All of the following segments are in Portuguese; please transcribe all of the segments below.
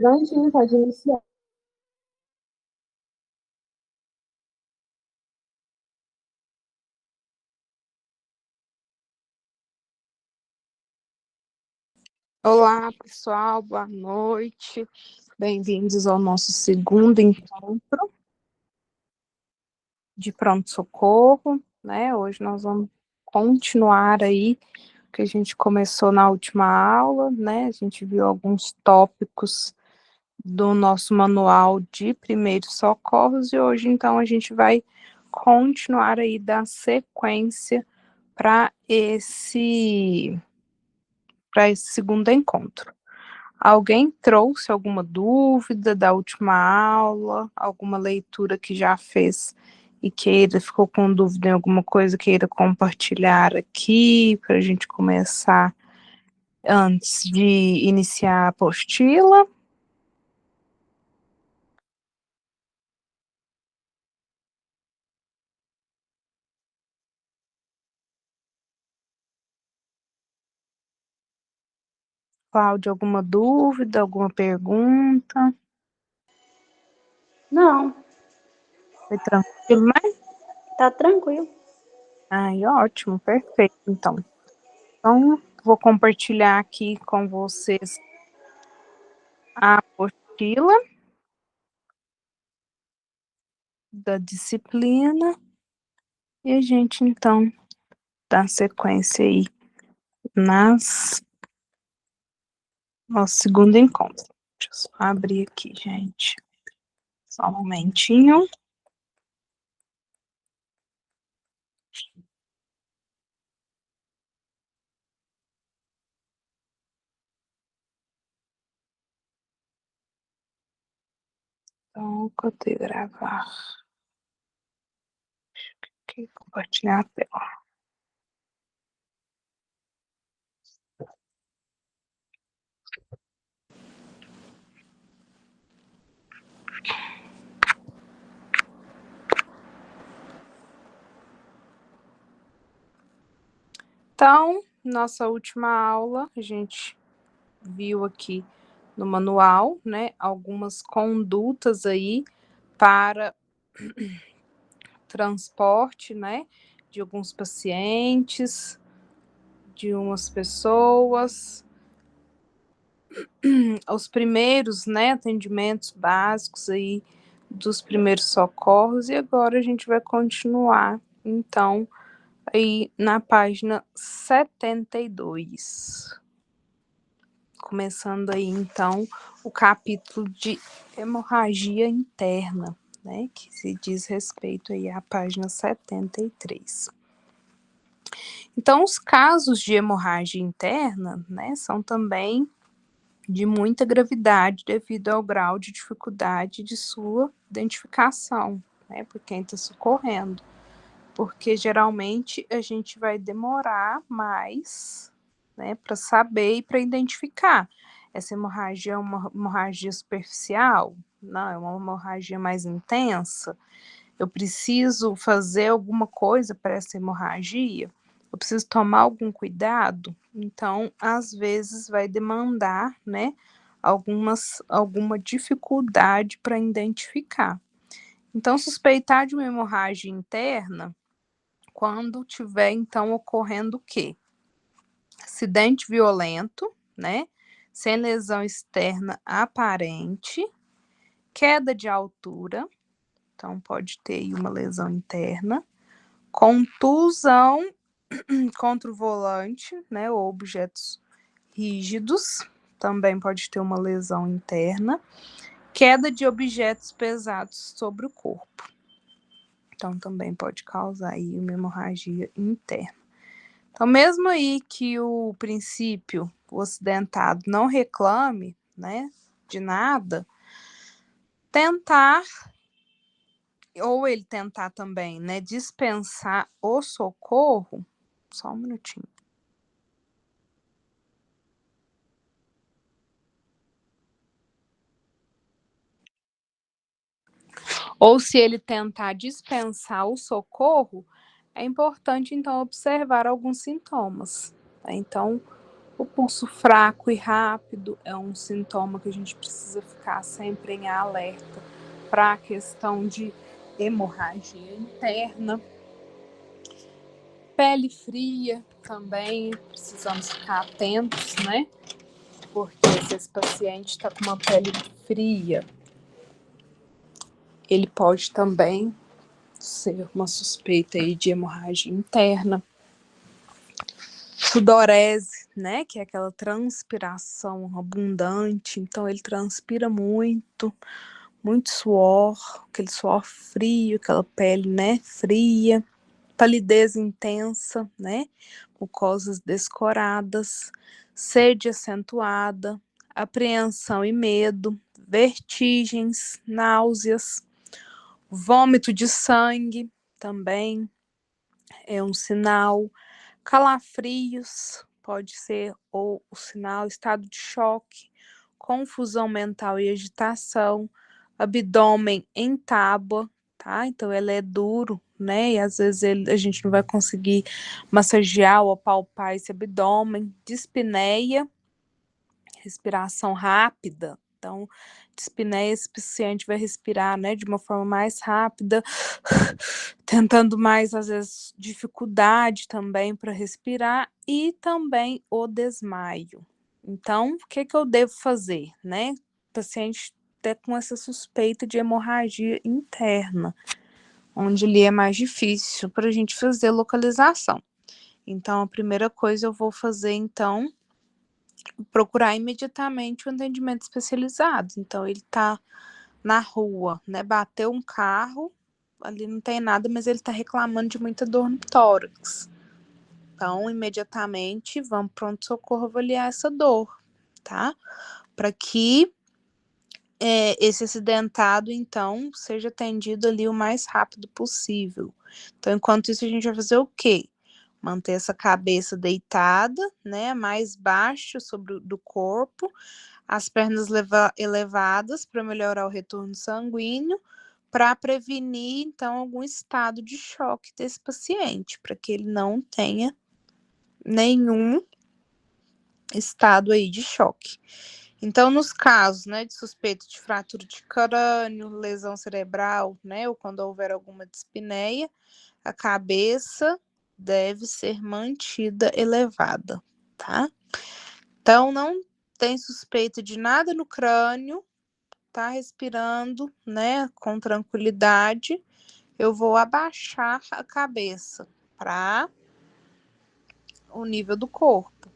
Prontinho, pode iniciar. Olá, pessoal, boa noite. Bem-vindos ao nosso segundo encontro de pronto-socorro, né? Hoje nós vamos continuar aí o que a gente começou na última aula, né? A gente viu alguns tópicos do nosso manual de primeiros socorros e hoje, então, a gente vai continuar aí da sequência para esse segundo encontro. Alguém trouxe alguma dúvida da última aula, alguma leitura que já fez e ficou com dúvida em alguma coisa, queira compartilhar aqui para a gente começar antes de iniciar a apostila? Cláudia, alguma dúvida, alguma pergunta? Não, Foi tranquilo, né? tá tranquilo. Ai, ótimo, perfeito, então. Então, vou compartilhar aqui com vocês a apostila da disciplina e a gente, então, dá sequência aí nosso segundo encontro. Deixa eu só abrir aqui, gente. Só um momentinho. Então, cadê gravar? Aqui, compartilhar a tela. Então, nossa última aula, a gente viu aqui no manual, né, algumas condutas aí para transporte, né, de alguns pacientes, de umas pessoas, os primeiros, né, atendimentos básicos aí dos primeiros socorros, e agora a gente vai continuar, então, aí na página 72. Começando aí, então, o capítulo de hemorragia interna, né, que se diz respeito aí à página 73. Então, os casos de hemorragia interna, né, são também de muita gravidade devido ao grau de dificuldade de sua identificação, né, por quem está socorrendo, porque geralmente a gente vai demorar mais, né, para saber e para identificar. Essa hemorragia é uma hemorragia superficial? Não, é uma hemorragia mais intensa? Eu preciso fazer alguma coisa para essa hemorragia? Eu preciso tomar algum cuidado? Então, às vezes vai demandar, né, alguma dificuldade para identificar. Então, suspeitar de uma hemorragia interna quando tiver, então, ocorrendo o quê? Acidente violento, né, sem lesão externa aparente, queda de altura, então pode ter aí uma lesão interna, contusão contra o volante, né, ou objetos rígidos, também pode ter uma lesão interna, queda de objetos pesados sobre o corpo, então também pode causar aí uma hemorragia interna. Então, mesmo aí que o princípio, o acidentado, não reclame, né, de nada, tentar, ou ele tentar também, né, dispensar o socorro, só um minutinho. Ou se ele tentar dispensar o socorro, é importante, então, observar alguns sintomas, tá? Então, O pulso fraco e rápido é um sintoma que a gente precisa ficar sempre em alerta para a questão de hemorragia interna. Pele fria também, precisamos ficar atentos, né? Porque se esse paciente está com uma pele fria, ele pode também ser uma suspeita aí de hemorragia interna. Sudorese, né, que é aquela transpiração abundante, então ele transpira muito suor, aquele suor frio, aquela pele, né, fria, palidez intensa, né, mucosas descoradas, sede acentuada, apreensão e medo, vertigens, náuseas, vômito de sangue também é um sinal. Calafrios pode ser ou o sinal, estado de choque, confusão mental e agitação, abdômen em tábua, tá? Então ele é duro, né? E às vezes a gente não vai conseguir massagear ou apalpar esse abdômen, dispneia, respiração rápida. Então, dispneia, esse paciente vai respirar, né, de uma forma mais rápida, tentando mais, às vezes, dificuldade também para respirar, e também o desmaio. Então, o que eu devo fazer, né? O paciente tá com essa suspeita de hemorragia interna, onde ele é mais difícil para a gente fazer localização. Então, a primeira coisa eu vou fazer, então, procurar imediatamente o atendimento especializado. Então, ele tá na rua, né? Bateu um carro, ali não tem nada, mas ele tá reclamando de muita dor no tórax. Então, imediatamente, vamos para o pronto-socorro avaliar essa dor, tá? Para que esse acidentado, então, seja atendido ali o mais rápido possível. Então, enquanto isso, a gente vai fazer o quê? Manter essa cabeça deitada, né, mais baixo sobre do corpo, as pernas elevadas para melhorar o retorno sanguíneo, para prevenir, então, algum estado de choque desse paciente, para que ele não tenha nenhum estado aí de choque. Então, nos casos, né, de suspeita de fratura de crânio, lesão cerebral, né, ou quando houver alguma dispneia, a cabeça deve ser mantida elevada, tá? Então, não tem suspeita de nada no crânio, tá respirando, né, com tranquilidade, eu vou abaixar a cabeça para o nível do corpo.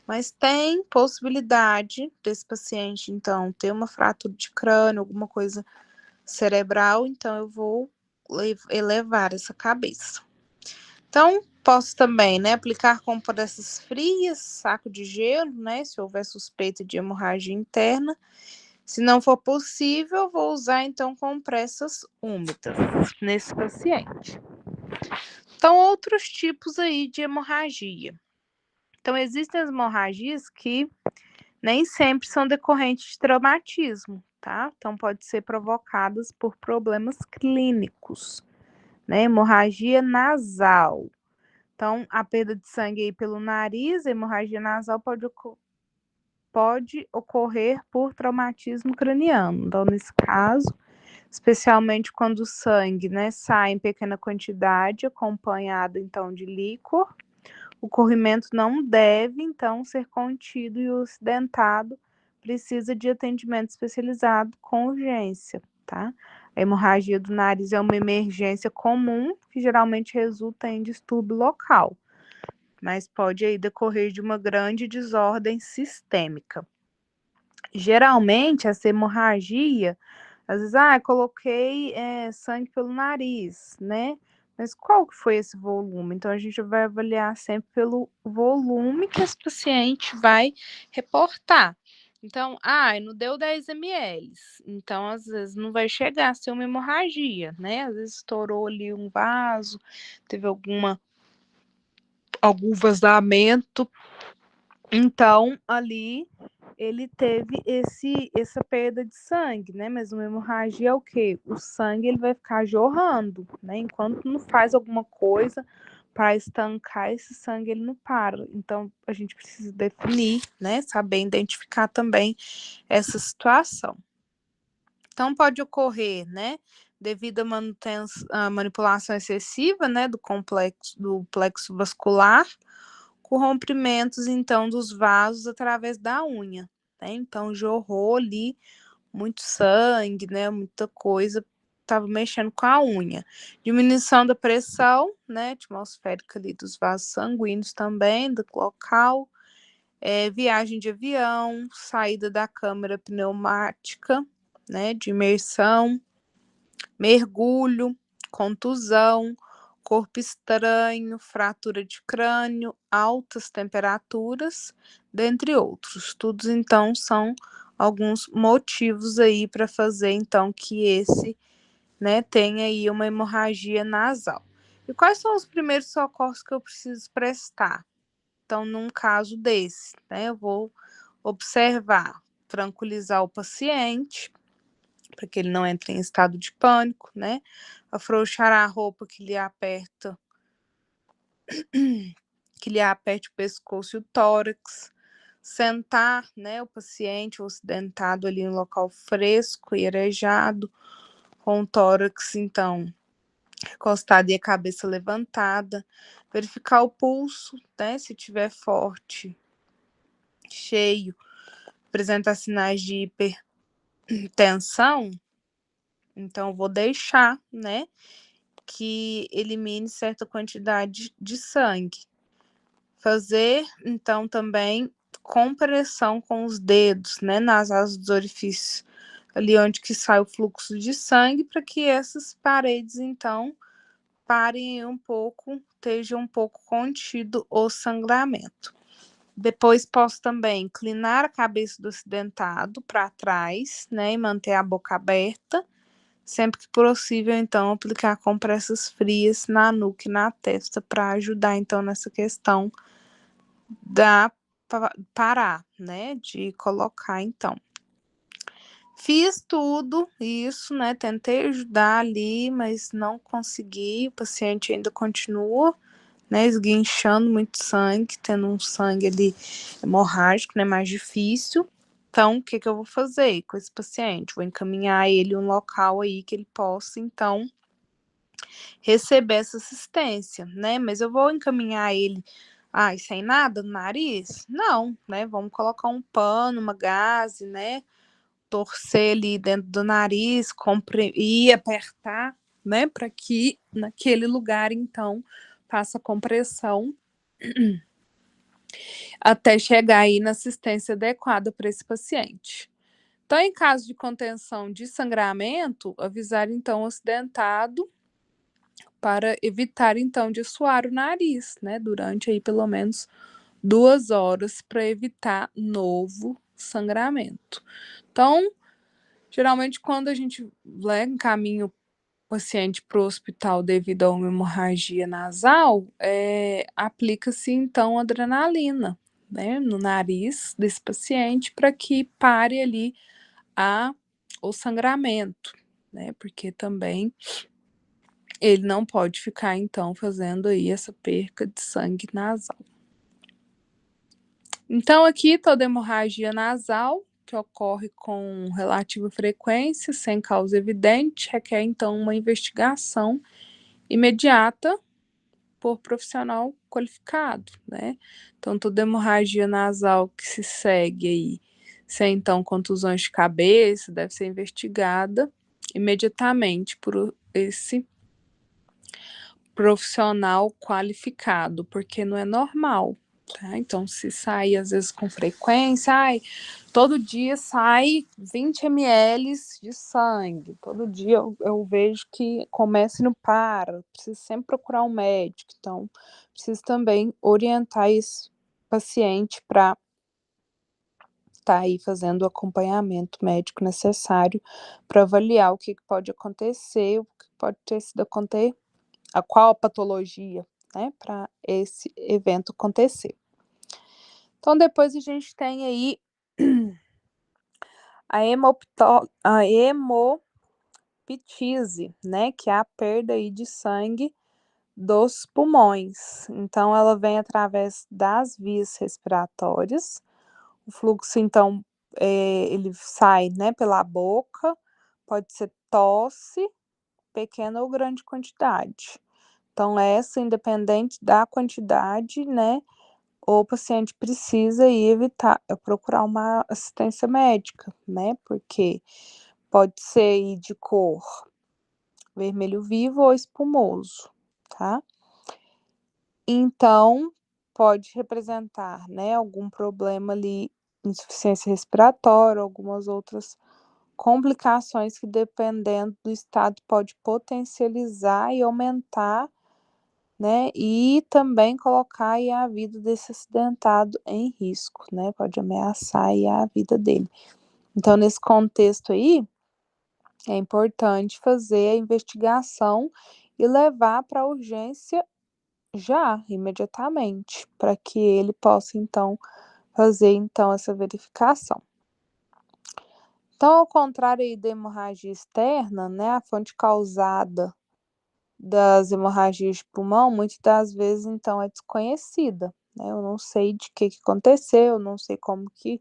Mas tem possibilidade desse paciente, então, ter uma fratura de crânio, alguma coisa cerebral, então eu vou elevar essa cabeça. Então, posso também, né, aplicar compressas frias, saco de gelo, né, se houver suspeita de hemorragia interna. Se não for possível, vou usar, então, compressas úmidas nesse paciente. Então, outros tipos aí de hemorragia. Então, existem as hemorragias que nem sempre são decorrentes de traumatismo, tá? Então, pode ser provocadas por problemas clínicos, né? Hemorragia nasal. Então, a perda de sangue aí pelo nariz, a hemorragia nasal pode ocorrer por traumatismo craniano. Então, nesse caso, especialmente quando o sangue, né, sai em pequena quantidade, acompanhado, então, de líquor, o corrimento não deve, então, ser contido e o acidentado precisa de atendimento especializado com urgência, tá? A hemorragia do nariz é uma emergência comum que geralmente resulta em distúrbio local, mas pode aí decorrer de uma grande desordem sistêmica. Geralmente, essa hemorragia, às vezes, coloquei sangue pelo nariz, né? Mas qual que foi esse volume? Então, a gente vai avaliar sempre pelo volume que esse paciente vai reportar. Então, não deu 10 ml. Então, às vezes, não vai chegar a ser uma hemorragia, né? Às vezes, estourou ali um vaso, teve algum vazamento. Então, ali, ele teve essa perda de sangue, né? Mas uma hemorragia é o quê? O sangue ele vai ficar jorrando, né? Enquanto não faz alguma coisa para estancar esse sangue, ele não para. Então, a gente precisa definir, né? Saber identificar também essa situação. Então, pode ocorrer, né? Devido à manipulação excessiva, né? Do plexo vascular, com rompimentos, então, dos vasos através da unha, né? Então, jorrou ali muito sangue, né? Muita coisa estava mexendo com a unha. Diminuição da pressão, né, atmosférica ali dos vasos sanguíneos também, do local. Viagem de avião, saída da câmara pneumática, né, de imersão, mergulho, contusão, corpo estranho, fratura de crânio, altas temperaturas, dentre outros. Todos, então, são alguns motivos aí para fazer, então, que esse, né, tenha aí uma hemorragia nasal. E quais são os primeiros socorros que eu preciso prestar? Então, num caso desse, né, eu vou observar, tranquilizar o paciente, para que ele não entre em estado de pânico, né? Afrouxar a roupa que lhe aperte o pescoço e o tórax, sentar, né, o paciente ou sentado ali em um local fresco e arejado, com o tórax, então, recostado e a cabeça levantada, verificar o pulso, né, se tiver forte, cheio, apresentar sinais de hipertensão, então vou deixar, né, que elimine certa quantidade de sangue. Fazer, então, também compressão com os dedos, né, nas asas dos orifícios, ali onde que sai o fluxo de sangue, para que essas paredes, então, parem um pouco, esteja um pouco contido o sangramento. Depois posso também inclinar a cabeça do acidentado para trás, né, e manter a boca aberta. Sempre que possível, então, aplicar compressas frias na nuca e na testa para ajudar, então, nessa questão da parar, né, de colocar, então. Fiz tudo isso, né, tentei ajudar ali, mas não consegui, o paciente ainda continua, né, esguinchando muito sangue, tendo um sangue ali hemorrágico, né, mais difícil. Então, o que que eu vou fazer com esse paciente? Vou encaminhar ele um local aí que ele possa, então, receber essa assistência, né? Mas eu vou encaminhar ele, sem nada no nariz? Não, né? Vamos colocar um pano, uma gaze, né? Torcer ali dentro do nariz, e apertar, né? Para que naquele lugar, então, faça compressão até chegar aí na assistência adequada para esse paciente. Então, em caso de contenção de sangramento, avisar então o acidentado para evitar então de suar o nariz, né, durante aí pelo menos 2 horas para evitar novo sangramento. Então, geralmente quando a gente encaminha o paciente para o hospital devido a uma hemorragia nasal, aplica-se então adrenalina, né, no nariz desse paciente para que pare ali o sangramento, né, porque também ele não pode ficar, então, fazendo aí essa perca de sangue nasal. Então, aqui toda hemorragia nasal, que ocorre com relativa frequência, sem causa evidente, requer, então, uma investigação imediata por profissional qualificado, né? Então, toda hemorragia nasal que se segue aí, sem, então, contusões de cabeça, deve ser investigada imediatamente por esse profissional qualificado, porque não é normal, tá? Então, se sai às vezes com frequência, todo dia sai 20 ml de sangue, todo dia eu vejo que começa e não para, preciso sempre procurar um médico, então preciso também orientar esse paciente para estar aí fazendo o acompanhamento médico necessário para avaliar o que pode acontecer, o que pode ter sido qual a patologia, né, para esse evento acontecer. Então, depois a gente tem aí a hemoptise, né, que é a perda aí de sangue dos pulmões. Então, ela vem através das vias respiratórias. O fluxo, então, ele sai, né, pela boca, pode ser tosse, pequena ou grande quantidade. Então, essa, independente da quantidade, né, o paciente precisa ir procurar uma assistência médica, né, porque pode ser de cor vermelho vivo ou espumoso, tá? Então, pode representar, né, algum problema ali, insuficiência respiratória, algumas outras complicações que, dependendo do estado, pode potencializar e aumentar, né, e também colocar aí a vida desse acidentado em risco, né, pode ameaçar aí a vida dele. Então, nesse contexto aí, é importante fazer a investigação e levar para a urgência já, imediatamente, para que ele possa, então, fazer, então, essa verificação. Então, ao contrário aí da hemorragia externa, né, a fonte causada das hemorragias de pulmão, muitas das vezes, então, é desconhecida, né, eu não sei de que aconteceu, não sei como que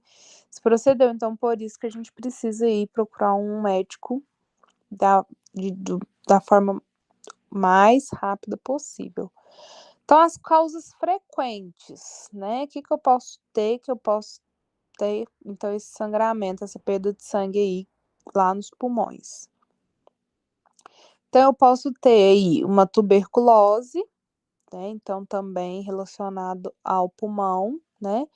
se procedeu, então, por isso que a gente precisa ir procurar um médico da forma mais rápida possível. Então, as causas frequentes, né, que eu posso ter, então, esse sangramento, essa perda de sangue aí, lá nos pulmões. Então, eu posso ter aí uma tuberculose, né, então também relacionado ao pulmão, né,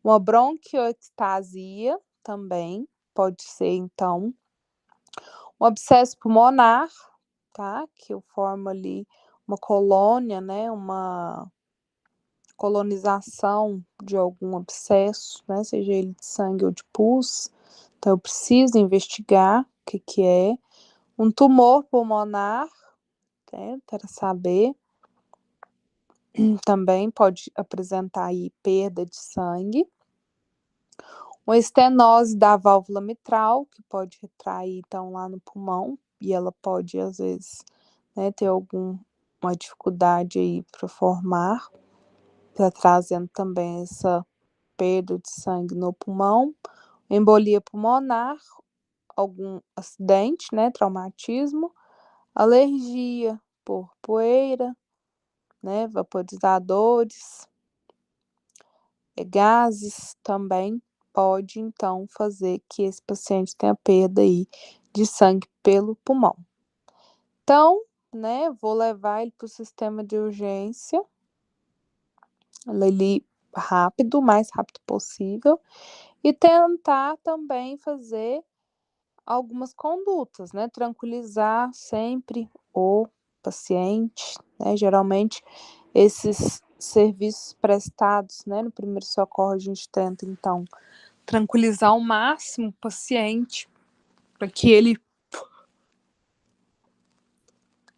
uma bronquiectasia também pode ser, então, um abscesso pulmonar, tá, que eu formo ali uma colônia, né, uma colonização de algum abscesso, né, seja ele de sangue ou de pus, então eu preciso investigar o que é. Um tumor pulmonar, né, para saber, também pode apresentar aí perda de sangue. Uma estenose da válvula mitral, que pode retrair, então, lá no pulmão, e ela pode, às vezes, né, ter alguma dificuldade aí para formar, tá trazendo também essa perda de sangue no pulmão. Embolia pulmonar, algum acidente, né, traumatismo, alergia por poeira, né, vaporizadores, gases também pode, então, fazer que esse paciente tenha perda aí de sangue pelo pulmão. Então, né, vou levar ele para o sistema de urgência, ali rápido, o mais rápido possível, e tentar também fazer algumas condutas, né, tranquilizar sempre o paciente, né, geralmente esses serviços prestados, né, no primeiro socorro a gente tenta, então, tranquilizar ao máximo o paciente, para que ele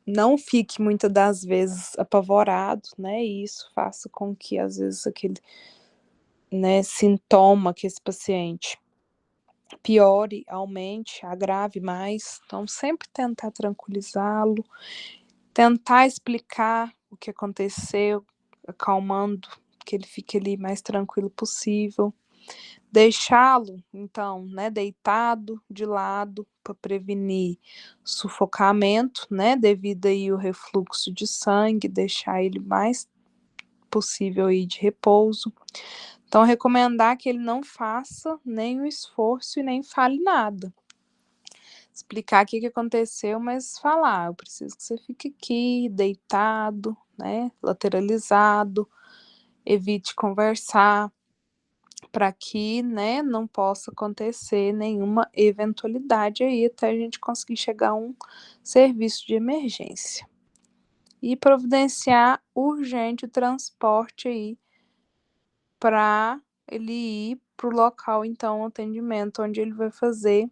não fique muitas das vezes apavorado, né, e isso faça com que, às vezes, aquele, né, sintoma que esse paciente piore, aumente, agrave mais. Então, sempre tentar tranquilizá-lo, tentar explicar o que aconteceu, acalmando, que ele fique ali mais tranquilo possível. Deixá-lo, então, né, deitado de lado para prevenir sufocamento, né, devido aí o refluxo de sangue, deixar ele mais possível aí de repouso. Então, recomendar que ele não faça nenhum esforço e nem fale nada. Explicar o que aconteceu, mas falar: eu preciso que você fique aqui, deitado, né, lateralizado, evite conversar, para que, né, não possa acontecer nenhuma eventualidade aí, até a gente conseguir chegar a um serviço de emergência. E providenciar urgente o transporte aí para ele ir para o local, então, atendimento, onde ele vai fazer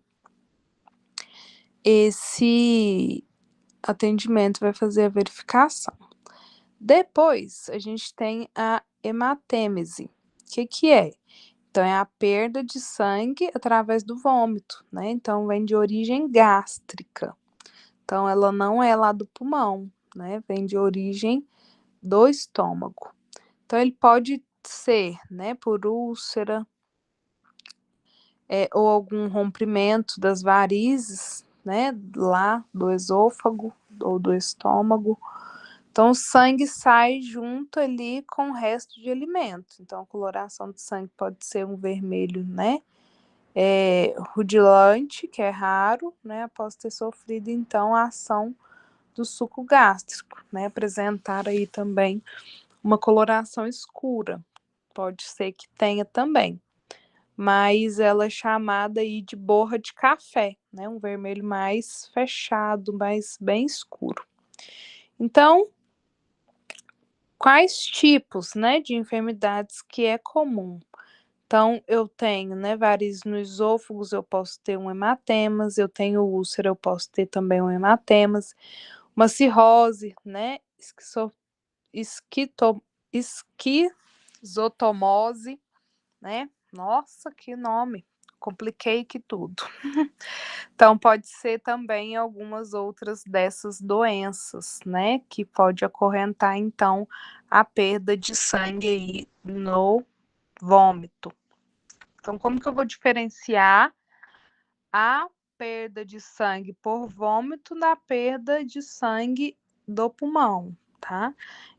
esse atendimento, vai fazer a verificação. Depois, a gente tem a hematêmese. O que é? Então, é a perda de sangue através do vômito, né? Então, vem de origem gástrica. Então, ela não é lá do pulmão, né? Vem de origem do estômago. Então, ele pode ser, né, por úlcera, ou algum rompimento das varizes, né, lá do esôfago ou do estômago. Então, o sangue sai junto ali com o resto de alimento. Então, a coloração do sangue pode ser um vermelho, né, rudilante, que é raro, né, após ter sofrido, então, a ação do suco gástrico, né, apresentar aí também uma coloração escura. Pode ser que tenha também, mas ela é chamada aí de borra de café, né, um vermelho mais fechado, mais bem escuro. Então, quais tipos, né, de enfermidades que é comum? Então, eu tenho, né, varizes no esôfago, eu posso ter um hematemas, eu tenho úlcera, eu posso ter também um hematemas, uma cirrose, né, esquizotomose, né? Nossa, que nome! Compliquei que tudo. Então, pode ser também algumas outras dessas doenças, né? Que pode acorrentar, então, a perda de sangue aí no vômito. Então, como que eu vou diferenciar a perda de sangue por vômito da perda de sangue do pulmão, tá?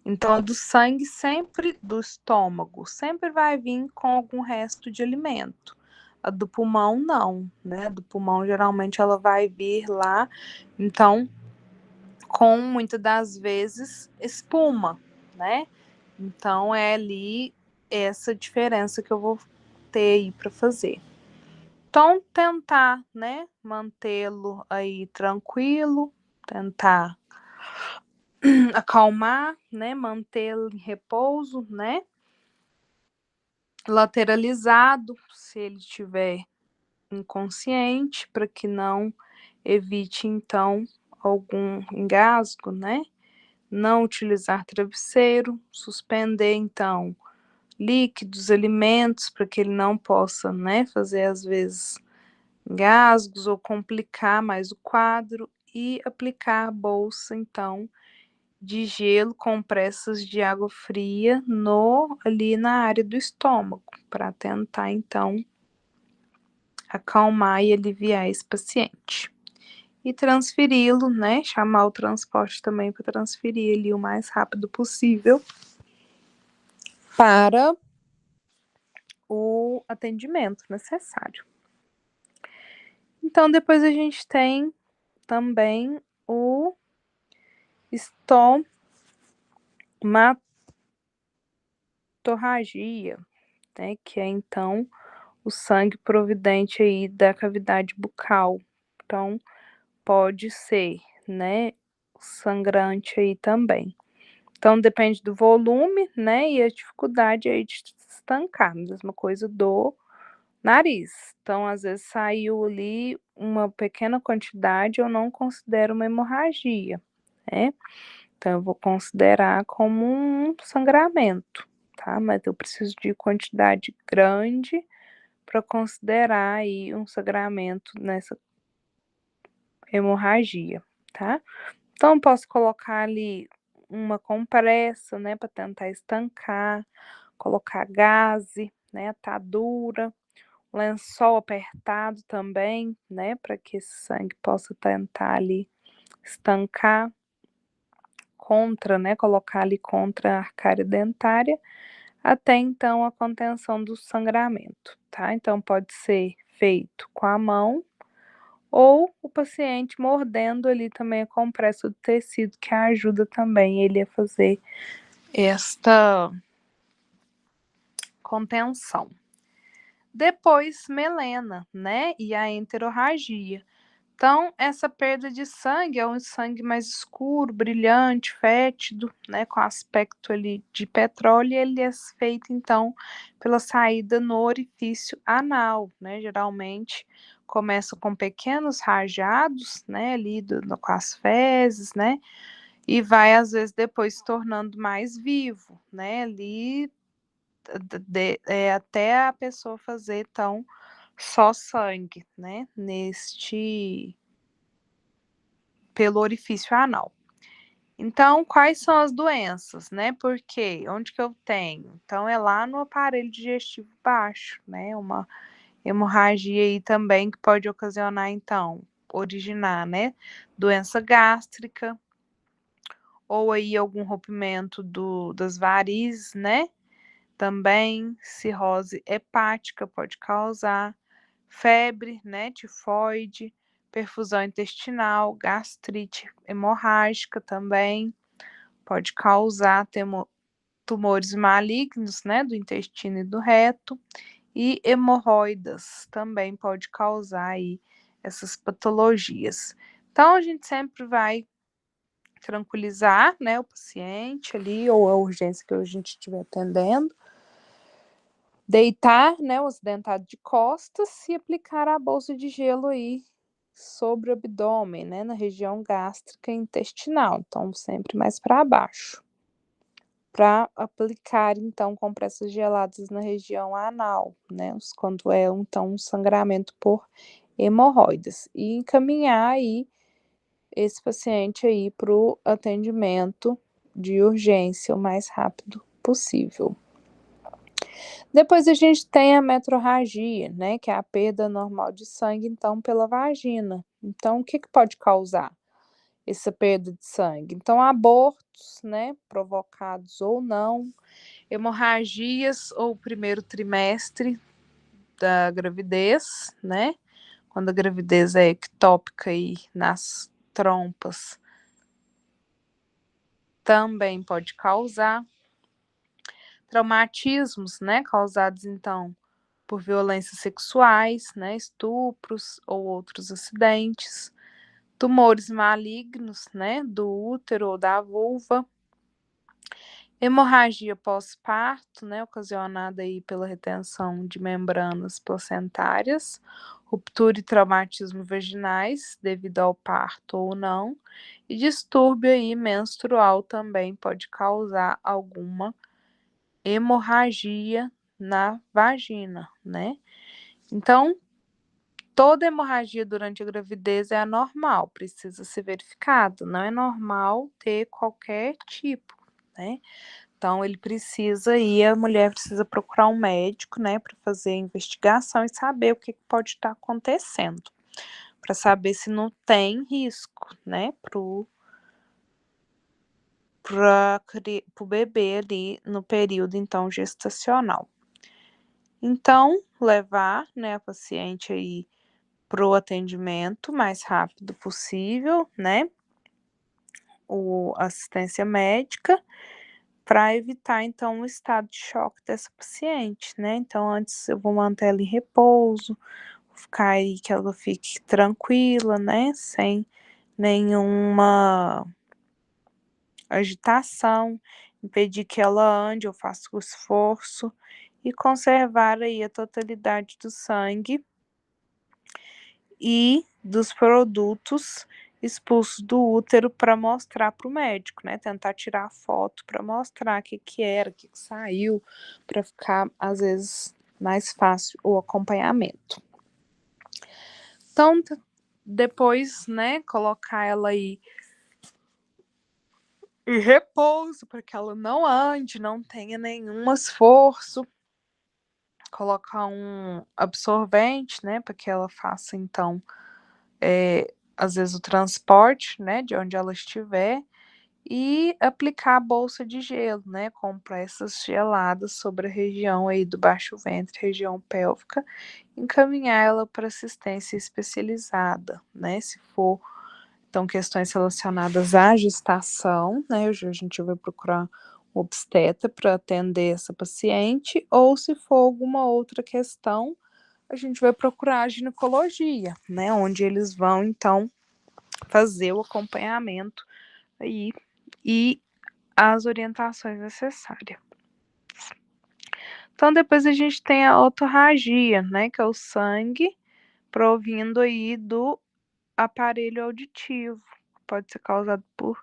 Então, a do sangue sempre do estômago, sempre vai vir com algum resto de alimento. A do pulmão, não, né? A do pulmão, geralmente, ela vai vir lá, então, com muitas das vezes espuma, né? Então, é ali essa diferença que eu vou ter aí para fazer. Então, tentar, né, mantê-lo aí tranquilo, tentar acalmar, né, mantê-lo em repouso, né, lateralizado, se ele estiver inconsciente, para que não evite, então, algum engasgo, né, não utilizar travesseiro, suspender, então, líquidos, alimentos, para que ele não possa, né, fazer, às vezes, engasgos ou complicar mais o quadro, e aplicar a bolsa, então, de gelo, compressas de água fria ali na área do estômago, para tentar, então, acalmar e aliviar esse paciente. E transferi-lo, né, chamar o transporte também para transferir ele o mais rápido possível para o atendimento necessário. Então, depois a gente tem também o estomatorragia, né, que é então o sangue providente aí da cavidade bucal. Então, pode ser, né, sangrante aí também. Então, depende do volume, né, e a dificuldade aí de estancar. Mesma coisa do nariz. Então, às vezes saiu ali uma pequena quantidade, eu não considero uma hemorragia, né? Então, eu vou considerar como um sangramento, tá? Mas eu preciso de quantidade grande para considerar aí um sangramento nessa hemorragia, tá? Então, eu posso colocar ali uma compressa, né, para tentar estancar, colocar gaze, né, atadura, lençol apertado também, né, para que esse sangue possa tentar ali estancar colocar ali contra a arcária dentária, até então a contenção do sangramento, tá? Então pode ser feito com a mão ou o paciente mordendo ali também a compressa do tecido, que ajuda também ele a fazer esta contenção. Depois, melena, né? E a enterorragia. Então, essa perda de sangue é um sangue mais escuro, brilhante, fétido, né, com aspecto ali de petróleo, e ele é feito, então, pela saída no orifício anal, né, geralmente começa com pequenos rajados, né, ali com as fezes, né, e vai, às vezes, depois se tornando mais vivo, né, ali, até a pessoa fazer, então, só sangue, né, pelo orifício anal. Então, quais são as doenças, né? Por quê? Onde que eu tenho? Então, é lá no aparelho digestivo baixo, né? Uma hemorragia aí também que pode ocasionar, então, originar, né? Doença gástrica, ou aí algum rompimento das varizes, né? Também cirrose hepática pode causar, febre, né? Tifoide, perfusão intestinal, gastrite hemorrágica também pode causar tumores malignos, né? Do intestino e do reto, e hemorroidas também pode causar aí essas patologias. Então, a gente sempre vai tranquilizar, né, o paciente ali, ou a urgência que a gente estiver atendendo, deitar, né, o acidentado de costas e aplicar a bolsa de gelo aí sobre o abdômen, né, na região gástrica e intestinal, então sempre mais para baixo. Para aplicar, então, compressas geladas na região anal, né, quando é, então, um sangramento por hemorroidas. E encaminhar aí esse paciente aí para o atendimento de urgência o mais rápido possível. Depois a gente tem a metrorragia, né, que é a perda normal de sangue, então, pela vagina. Então, o que pode causar essa perda de sangue? Então, abortos, né, provocados ou não, hemorragias ou primeiro trimestre da gravidez, né, quando a gravidez é ectópica e nas trompas, também pode causar. Traumatismos, né, causados, então, por violências sexuais, né, estupros ou outros acidentes, tumores malignos, né, do útero ou da vulva, hemorragia pós-parto, né, ocasionada aí pela retenção de membranas placentárias, ruptura e traumatismo vaginais devido ao parto ou não, e distúrbio aí menstrual também pode causar alguma hemorragia na vagina, né? Então, toda hemorragia durante a gravidez é anormal, precisa ser verificado. Não é normal ter qualquer tipo, né? Então, ele precisa ir, a mulher precisa procurar um médico, né, para fazer a investigação e saber o que pode estar acontecendo, para saber se não tem risco, né, para o bebê ali no período, então, gestacional. Então, levar, né, a paciente aí para o atendimento mais rápido possível, né, assistência médica, para evitar, então, o estado de choque dessa paciente, né. Então, antes eu vou manter ela em repouso, ficar aí que ela fique tranquila, né, sem nenhuma agitação, impedir que ela ande ou faça o esforço e conservar aí a totalidade do sangue e dos produtos expulsos do útero para mostrar para o médico, né, tentar tirar a foto para mostrar o que era, o que saiu, para ficar, às vezes, mais fácil o acompanhamento. Então, depois, né, colocar ela aí em repouso para que ela não ande, não tenha nenhum esforço, colocar um absorvente, né, para que ela faça, então, às vezes o transporte, né, de onde ela estiver, e aplicar a bolsa de gelo, né, compressas geladas sobre a região aí do baixo ventre, região pélvica, encaminhar ela para assistência especializada, né, se for, então, questões relacionadas à gestação, né, a gente vai procurar um obstetra para atender essa paciente, ou se for alguma outra questão, a gente vai procurar a ginecologia, né, onde eles vão, então, fazer o acompanhamento aí e as orientações necessárias. Então, depois a gente tem a otorragia, né, que é o sangue provindo aí do aparelho auditivo, pode ser causado por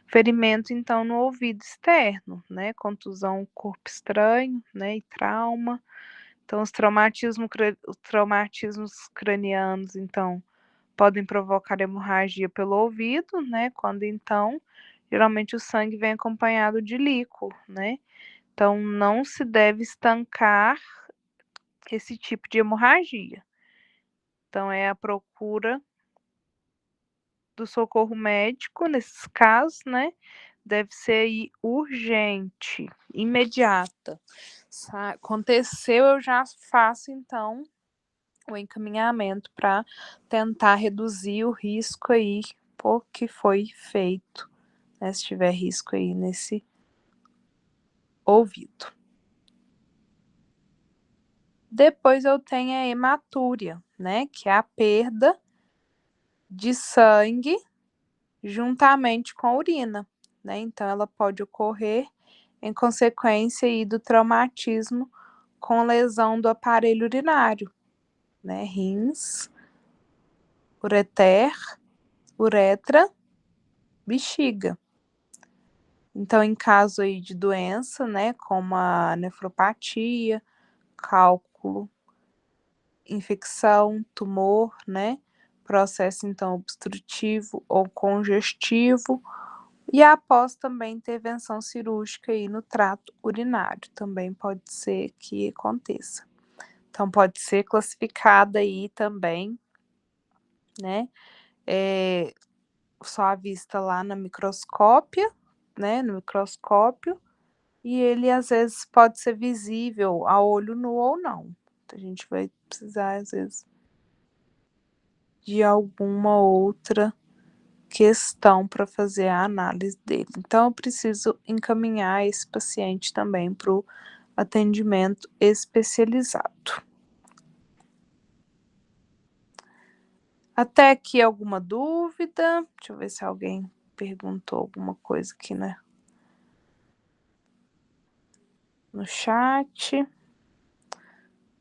ferimento, então, no ouvido externo, né, contusão corpo estranho, né, e trauma. Então, os traumatismos cranianos, então, podem provocar hemorragia pelo ouvido, né, quando então geralmente o sangue vem acompanhado de líquor, né? Então, não se deve estancar esse tipo de hemorragia. Então, é a procura do socorro médico nesses casos, né? Deve ser aí urgente, imediata. Aconteceu, eu já faço então o encaminhamento para tentar reduzir o risco aí por que foi feito, né? Se tiver risco aí nesse ouvido. Depois eu tenho a hematúria, né? Que é a perda de sangue juntamente com a urina, né? Então, ela pode ocorrer em consequência aí do traumatismo com lesão do aparelho urinário, né? Rins, ureter, uretra, bexiga. Então, em caso aí de doença, né, como a nefropatia, cálculo, infecção, tumor, né, processo então obstrutivo ou congestivo, e após também intervenção cirúrgica aí no trato urinário, também pode ser que aconteça. Então, pode ser classificada aí também, né, só à vista lá na microscópia, né, no microscópio, e ele às vezes pode ser visível a olho nu ou não. Então, a gente vai precisar, às vezes, de alguma outra questão para fazer a análise dele. Então, eu preciso encaminhar esse paciente também para o atendimento especializado. Até aqui alguma dúvida? Deixa eu ver se alguém perguntou alguma coisa aqui, né? No chat.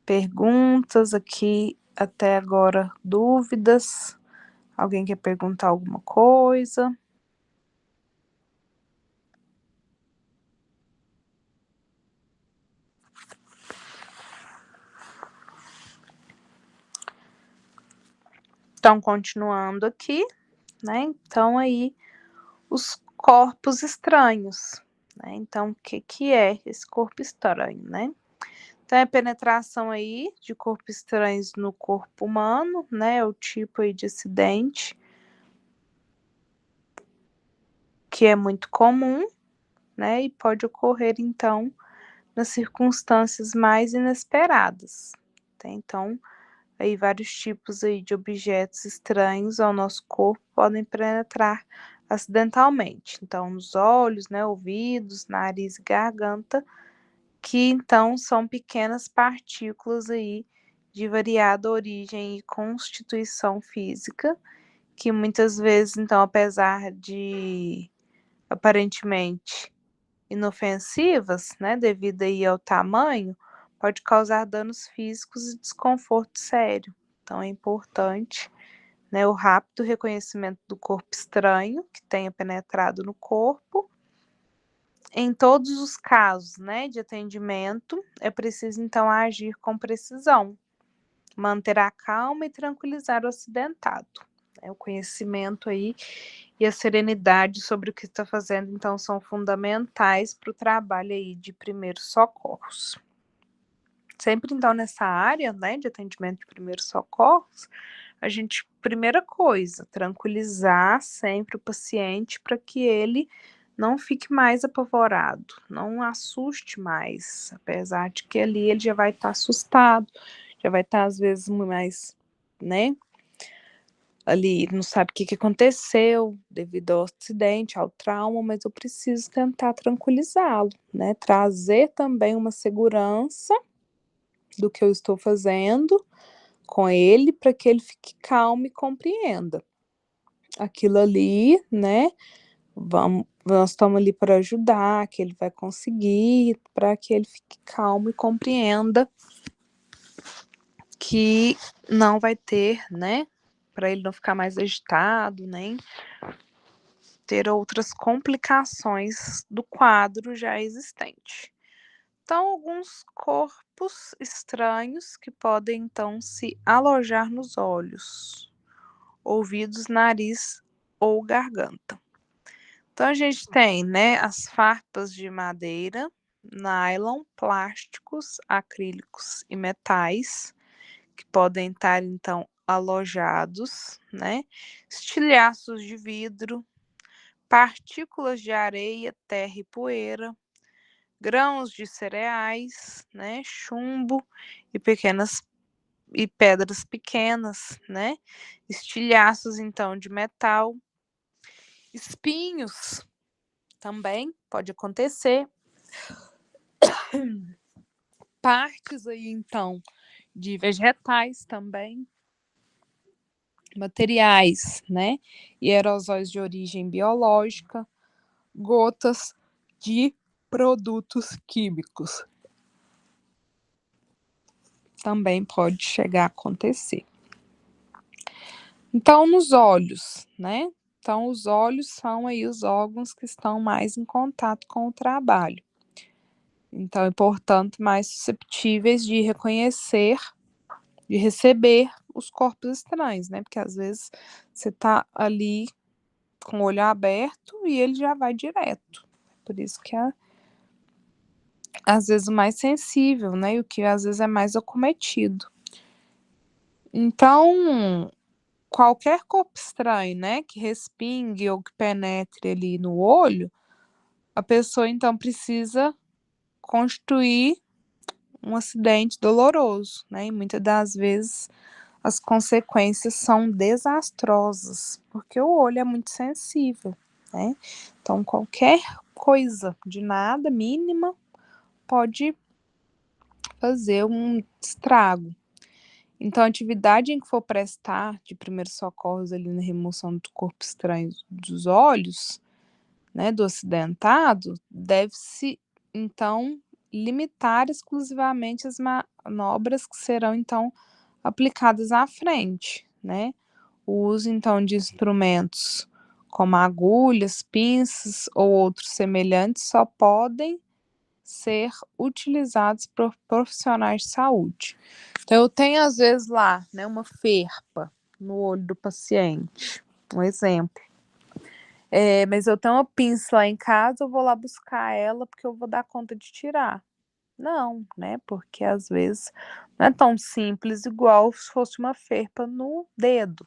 Perguntas aqui até agora, dúvidas? Alguém quer perguntar alguma coisa? Então, continuando aqui, né? Então, aí, os corpos estranhos, né? Então, o que que é esse corpo estranho, né? Então, é a penetração aí de corpos estranhos no corpo humano, né? O tipo aí de acidente que é muito comum, né? E pode ocorrer, então, nas circunstâncias mais inesperadas, tá? Então, aí vários tipos aí de objetos estranhos ao nosso corpo podem penetrar acidentalmente. Então, nos olhos, né, ouvidos, nariz e garganta, que então são pequenas partículas aí de variada origem e constituição física, que muitas vezes, então, apesar de aparentemente inofensivas, né, devido aí ao tamanho, pode causar danos físicos e desconforto sério. Então é importante, né, o rápido reconhecimento do corpo estranho que tenha penetrado no corpo. Em todos os casos, né, de atendimento, é preciso então agir com precisão, manter a calma e tranquilizar o acidentado. O conhecimento aí e a serenidade sobre o que está fazendo, então, são fundamentais para o trabalho aí de primeiros socorros. Sempre, então, nessa área, né, de atendimento de primeiros socorros, a gente, primeira coisa, tranquilizar sempre o paciente para que ele não fique mais apavorado, não assuste mais, apesar de que ali ele já vai estar assustado, já vai estar às vezes mais, né, ali não sabe o que que aconteceu devido ao acidente, ao trauma, mas eu preciso tentar tranquilizá-lo, né, trazer também uma segurança do que eu estou fazendo com ele, para que ele fique calmo e compreenda. Aquilo ali, né, nós estamos ali para ajudar, que ele vai conseguir, para que ele fique calmo e compreenda que não vai ter, né, para ele não ficar mais agitado, nem ter outras complicações do quadro já existente. Então, alguns corpos estranhos que podem então se alojar nos olhos, ouvidos, nariz ou garganta. Então, a gente tem, né, as farpas de madeira, nylon, plásticos, acrílicos e metais, que podem estar, então, alojados, né? Estilhaços de vidro, partículas de areia, terra e poeira, grãos de cereais, né? Chumbo e pedras pequenas, né? Estilhaços, então, de metal, espinhos também pode acontecer. Partes aí, então, de vegetais também, materiais, né? E aerosóis de origem biológica, gotas de produtos químicos. Também pode chegar a acontecer. Então, nos olhos, né? Então, os olhos são aí os órgãos que estão mais em contato com o trabalho. Então, e portanto, mais susceptíveis de reconhecer, de receber os corpos estranhos, né? Porque às vezes você tá ali com o olho aberto e ele já vai direto. Por isso que é, às vezes, o mais sensível, né? E o que às vezes é mais acometido. Então, qualquer corpo estranho, né, que respingue ou que penetre ali no olho, a pessoa então precisa constituir um acidente doloroso, né? E muitas das vezes as consequências são desastrosas, porque o olho é muito sensível, né? Então, qualquer coisa de nada, mínima, pode fazer um estrago. Então, a atividade em que for prestar de primeiros socorros ali na remoção do corpo estranho dos olhos, né, do acidentado, deve-se, então, limitar exclusivamente as manobras que serão, então, aplicadas à frente, né? O uso, então, de instrumentos como agulhas, pinças ou outros semelhantes só podem ser utilizados por profissionais de saúde. Então, eu tenho, às vezes, lá, né, uma ferpa no olho do paciente, um exemplo. Mas eu tenho uma pinça lá em casa, eu vou lá buscar ela porque eu vou dar conta de tirar. Não, né? Porque às vezes não é tão simples igual se fosse uma ferpa no dedo.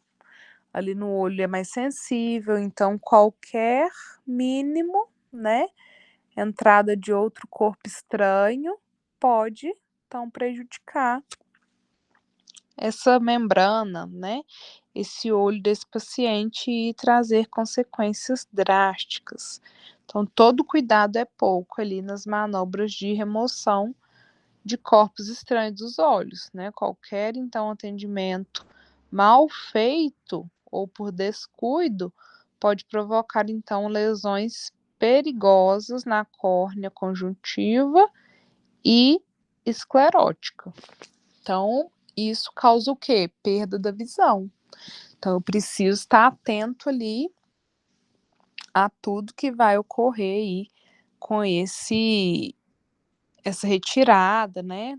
Ali no olho é mais sensível, então qualquer mínimo, né, entrada de outro corpo estranho pode então prejudicar essa membrana, né, esse olho desse paciente e trazer consequências drásticas. Então, todo cuidado é pouco ali nas manobras de remoção de corpos estranhos dos olhos, né? Qualquer, então, atendimento mal feito ou por descuido pode provocar, então, lesões perigosas na córnea conjuntiva e esclerótica. Então, isso causa o quê? Perda da visão. Então, eu preciso estar atento ali a tudo que vai ocorrer aí com essa retirada, né,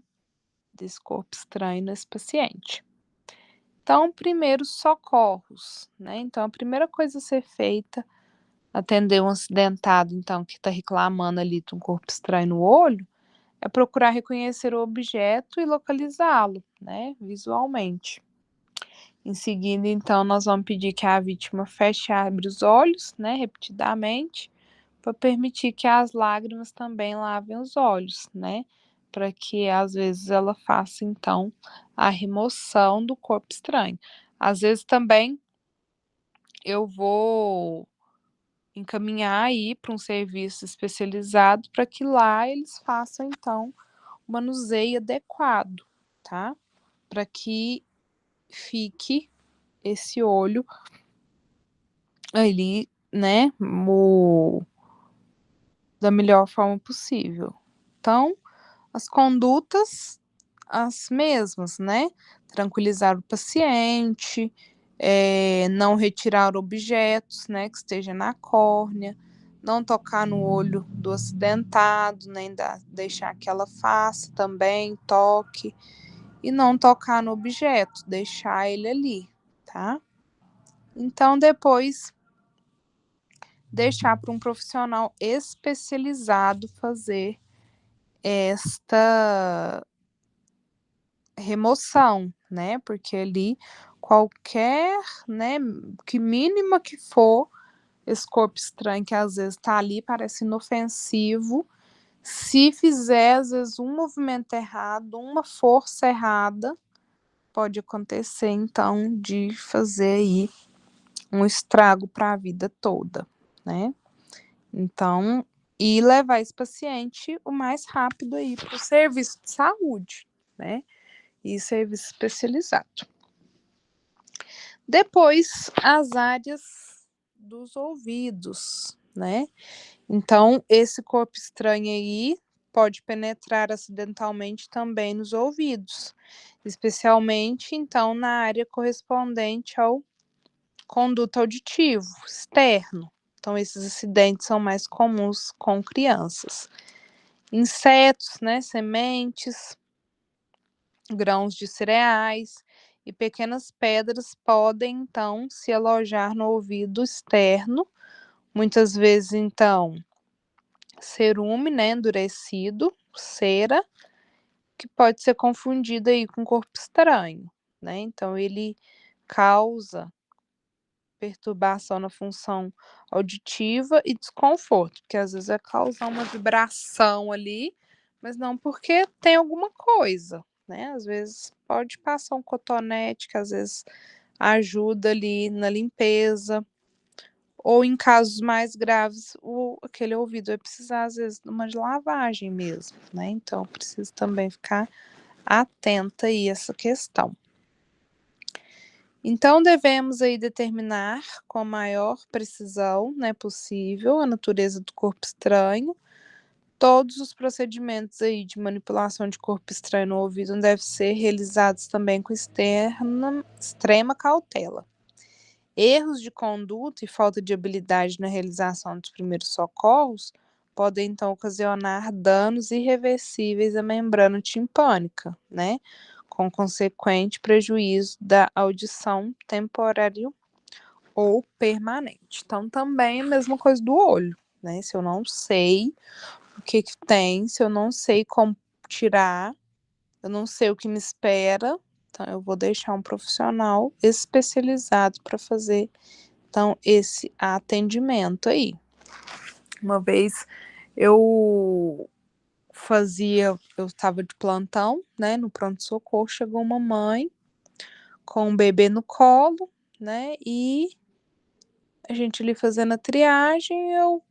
desse corpo estranho nesse paciente. Então, primeiros socorros, né? Então, a primeira coisa a ser feita, atender um acidentado, então, que está reclamando ali de um corpo estranho no olho, é procurar reconhecer o objeto e localizá-lo, né, visualmente. Em seguida, então, nós vamos pedir que a vítima feche e abra os olhos, né, repetidamente, para permitir que as lágrimas também lavem os olhos, né, para que às vezes ela faça, então, a remoção do corpo estranho. Às vezes também eu vou encaminhar aí para um serviço especializado para que lá eles façam, então, o manuseio adequado, tá? Para que fique esse olho ali, né, da melhor forma possível. Então, as condutas, as mesmas, né? Tranquilizar o paciente, não retirar objetos, né, que esteja na córnea, não tocar no olho do acidentado, nem deixar que ela faça também, toque, e não tocar no objeto, deixar ele ali, tá? Então, depois deixar para um profissional especializado fazer esta remoção, né, porque ali qualquer, né, que mínima que for esse corpo estranho que às vezes tá ali, parece inofensivo, se fizer às vezes um movimento errado, uma força errada, pode acontecer então de fazer aí um estrago para a vida toda, né. Então, e levar esse paciente o mais rápido aí para o serviço de saúde, né, e serviço especializado. Depois, as áreas dos ouvidos, né. Então, esse corpo estranho aí pode penetrar acidentalmente também nos ouvidos, especialmente então na área correspondente ao conduto auditivo externo. Então, esses acidentes são mais comuns com crianças. Insetos, né, sementes, grãos de cereais e pequenas pedras podem então se alojar no ouvido externo, muitas vezes então cerume, né, endurecido, cera, que pode ser confundido aí com corpo estranho, né, então ele causa perturbação na função auditiva e desconforto, porque às vezes vai causar uma vibração ali, mas não porque tem alguma coisa, né, às vezes pode passar um cotonete que às vezes ajuda ali na limpeza, ou em casos mais graves, aquele ouvido vai precisar às vezes de uma lavagem mesmo, né, então precisa também ficar atenta aí a essa questão. Então devemos aí determinar com a maior precisão, né, possível a natureza do corpo estranho. Todos os procedimentos aí de manipulação de corpo estranho no ouvido devem ser realizados também com extrema cautela. Erros de conduta e falta de habilidade na realização dos primeiros socorros podem então ocasionar danos irreversíveis à membrana timpânica, né, com consequente prejuízo da audição temporário ou permanente. Então também é a mesma coisa do olho, né, se eu não sei o que que tem, se eu não sei como tirar, eu não sei o que me espera, então eu vou deixar um profissional especializado para fazer então esse atendimento aí. Uma vez eu estava de plantão, né, no pronto-socorro, chegou uma mãe com um bebê no colo, né, e a gente ali fazendo a triagem, eu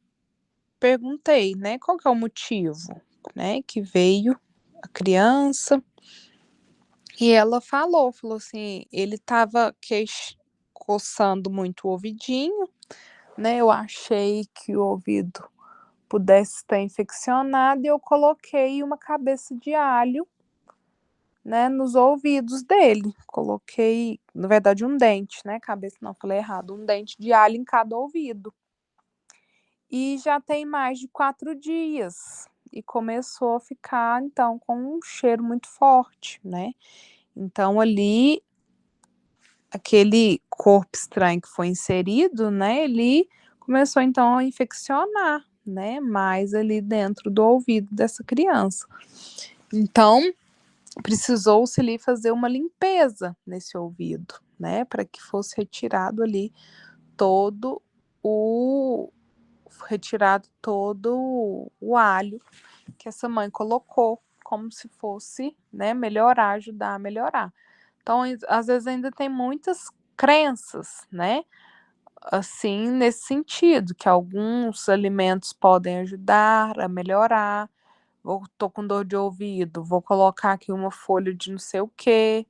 perguntei, né, qual que é o motivo, né, que veio a criança, e ela falou assim, ele estava coçando muito o ouvidinho, né, eu achei que o ouvido pudesse estar infeccionado e eu coloquei uma cabeça de alho, né, nos ouvidos dele. Coloquei, na verdade, um dente, né, cabeça não, falei errado, um dente de alho em cada ouvido. E já tem mais de 4 dias, e começou a ficar, então, com um cheiro muito forte, né. Então ali, aquele corpo estranho que foi inserido, né, ele começou então a infeccionar, né, mais ali dentro do ouvido dessa criança. Então, precisou-se ali fazer uma limpeza nesse ouvido, né, para que fosse retirado ali todo o o alho que essa mãe colocou, como se fosse, né, melhorar, ajudar a melhorar. Então, às vezes ainda tem muitas crenças, né, assim, nesse sentido, que alguns alimentos podem ajudar a melhorar. Tô com dor de ouvido, vou colocar aqui uma folha de não sei o quê,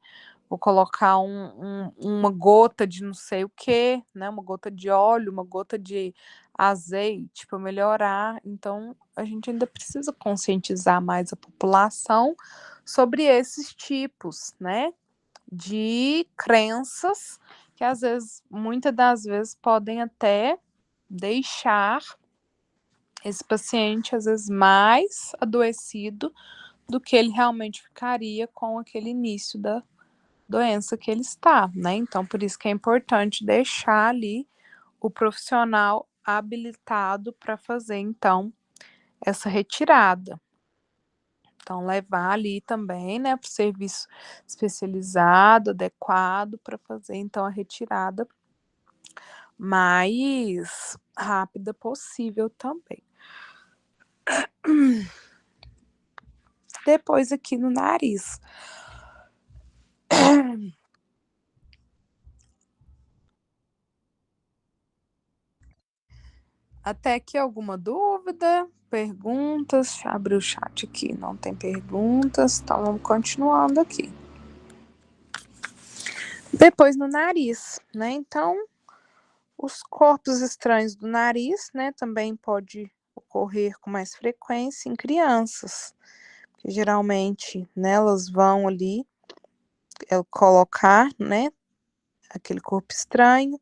vou colocar uma gota de não sei o quê, né, uma gota de óleo, uma gota de azeite para melhorar. Então, a gente ainda precisa conscientizar mais a população sobre esses tipos, né, de crenças que às vezes, muitas das vezes, podem até deixar esse paciente, às vezes, mais adoecido do que ele realmente ficaria com aquele início da doença que ele está, né. Então por isso que é importante deixar ali o profissional habilitado para fazer, então, essa retirada. Então, levar ali também, né, para o serviço especializado, adequado, para fazer, então, a retirada mais rápida possível também. Depois aqui no nariz. Até aqui alguma dúvida? Perguntas? Deixa eu abrir o chat aqui. Não tem perguntas, então vamos continuando aqui. Depois no nariz, né? Então, os corpos estranhos do nariz, né, também pode ocorrer com mais frequência em crianças, que geralmente, né, elas vão ali colocar, né, aquele corpo estranho.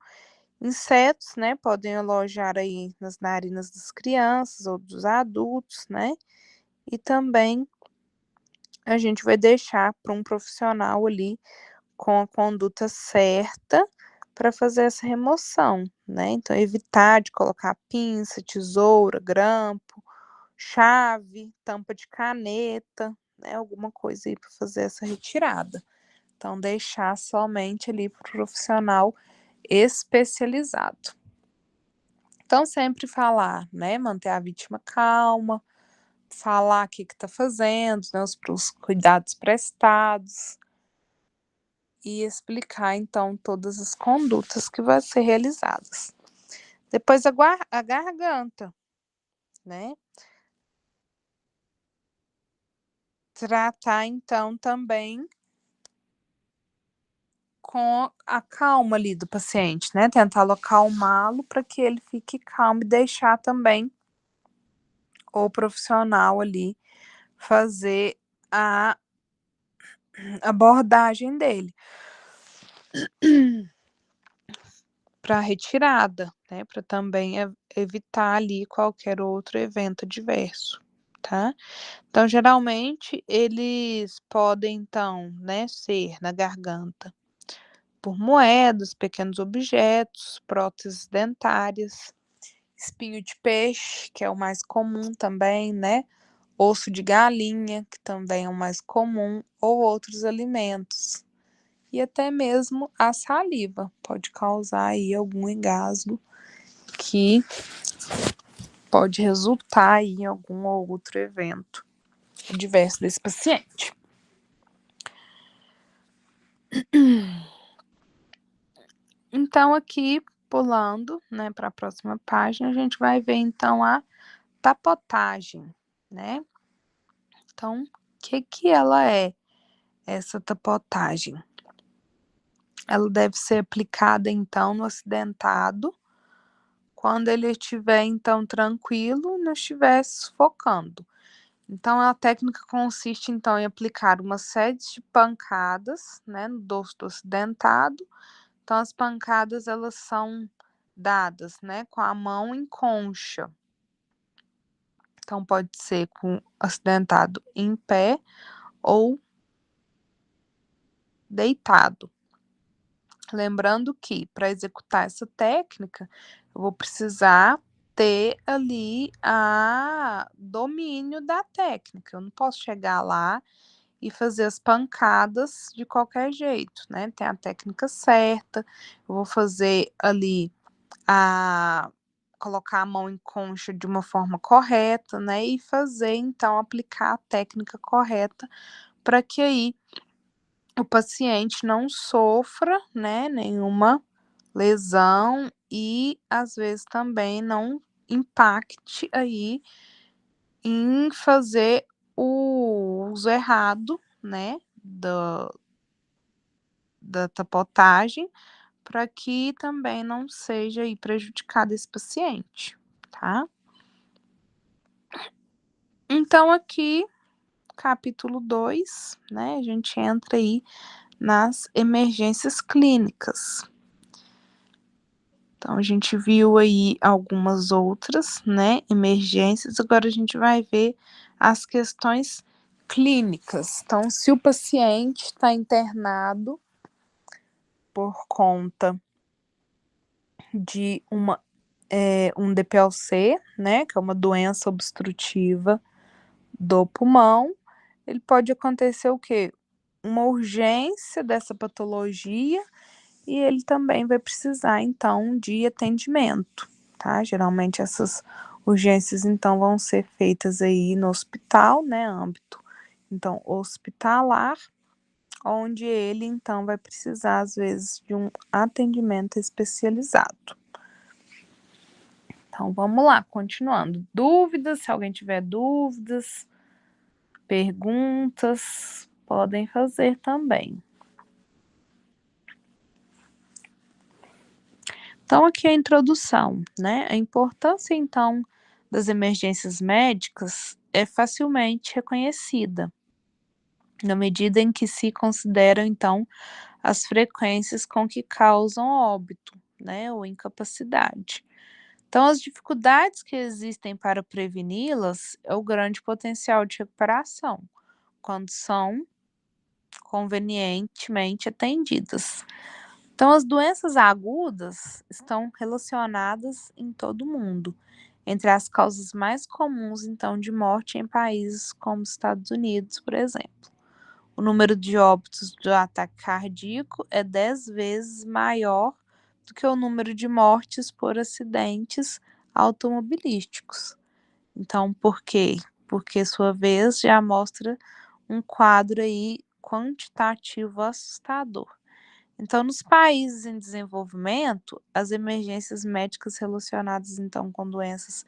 Insetos, né, podem alojar aí nas narinas das crianças ou dos adultos, né? E também a gente vai deixar para um profissional ali com a conduta certa para fazer essa remoção, né? Então, evitar de colocar pinça, tesoura, grampo, chave, tampa de caneta, né? Alguma coisa aí para fazer essa retirada. Então, deixar somente ali para o profissional especializado. Então, sempre falar, né? Manter a vítima calma, falar o que está fazendo, né? Os cuidados prestados e explicar, então, todas as condutas que vão ser realizadas. Depois, a garganta, né? Tratar, então, também com a calma ali do paciente, né? Tentar acalmá-lo para que ele fique calmo e deixar também o profissional ali fazer a abordagem dele para retirada, né? Para também evitar ali qualquer outro evento adverso, tá? Então, geralmente, eles podem, então, né, ser na garganta por moedas, pequenos objetos, próteses dentárias, espinho de peixe, que é o mais comum também, né? Osso de galinha, que também é o mais comum, ou outros alimentos. E até mesmo a saliva pode causar aí algum engasgo que pode resultar aí em algum outro evento adverso desse paciente. Então, aqui, pulando, né, para a próxima página, a gente vai ver, então, a tapotagem, né? Então, o que ela é, essa tapotagem? Ela deve ser aplicada, então, no acidentado, quando ele estiver, então, tranquilo, não estiver sufocando. Então, a técnica consiste, então, em aplicar uma série de pancadas, né, no dorso do acidentado. Então, as pancadas, elas são dadas, né, com a mão em concha. Então, pode ser com o acidentado em pé ou deitado. Lembrando que, para executar essa técnica, eu vou precisar ter ali a domínio da técnica. Eu não posso chegar lá e fazer as pancadas de qualquer jeito, né? Tem a técnica certa, eu vou fazer ali colocar a mão em concha de uma forma correta, né? E fazer, então, aplicar a técnica correta para que aí o paciente não sofra, né, nenhuma lesão e às vezes também não impacte aí em fazer o uso errado, né, da tapotagem, para que também não seja aí prejudicado esse paciente, tá? Então aqui, capítulo 2, né, a gente entra aí nas emergências clínicas. Então, a gente viu aí algumas outras, né, emergências, agora a gente vai ver as questões clínicas. Então, se o paciente está internado por conta de uma um DPLC, né, que é uma doença obstrutiva do pulmão, ele pode acontecer o quê? Uma urgência dessa patologia e ele também vai precisar, então, de atendimento, tá? Geralmente essas urgências, então, vão ser feitas aí no hospital, né, âmbito, então, hospitalar, onde ele, então, vai precisar, às vezes, de um atendimento especializado. Então, vamos lá, continuando. Dúvidas? Se alguém tiver dúvidas, perguntas, podem fazer também. Então, aqui a introdução, né? A importância, então, das emergências médicas é facilmente reconhecida, na medida em que se consideram, então, as frequências com que causam óbito, né, ou incapacidade. Então, as dificuldades que existem para preveni-las é o grande potencial de recuperação, quando são convenientemente atendidas. Então, as doenças agudas estão relacionadas em todo o mundo. Entre as causas mais comuns, então, de morte em países como Estados Unidos, por exemplo. O número de óbitos do ataque cardíaco é 10 vezes maior do que o número de mortes por acidentes automobilísticos. Então, por quê? Porque, sua vez, já mostra um quadro aí quantitativo assustador. Então, nos países em desenvolvimento, as emergências médicas relacionadas, então, com doenças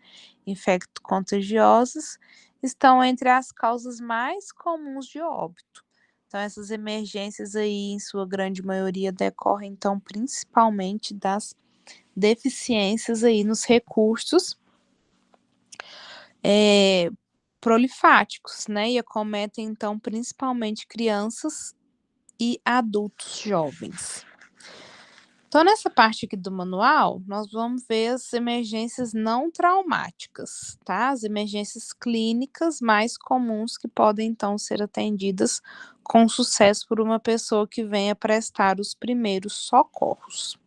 infecto-contagiosas estão entre as causas mais comuns de óbito. Então, essas emergências aí, em sua grande maioria, decorrem, então, principalmente das deficiências aí nos recursos prolifáticos, né? E acometem, então, principalmente crianças e adultos jovens. Então, nessa parte aqui do manual, nós vamos ver as emergências não traumáticas, tá? As emergências clínicas mais comuns que podem, então, ser atendidas com sucesso por uma pessoa que venha prestar os primeiros socorros.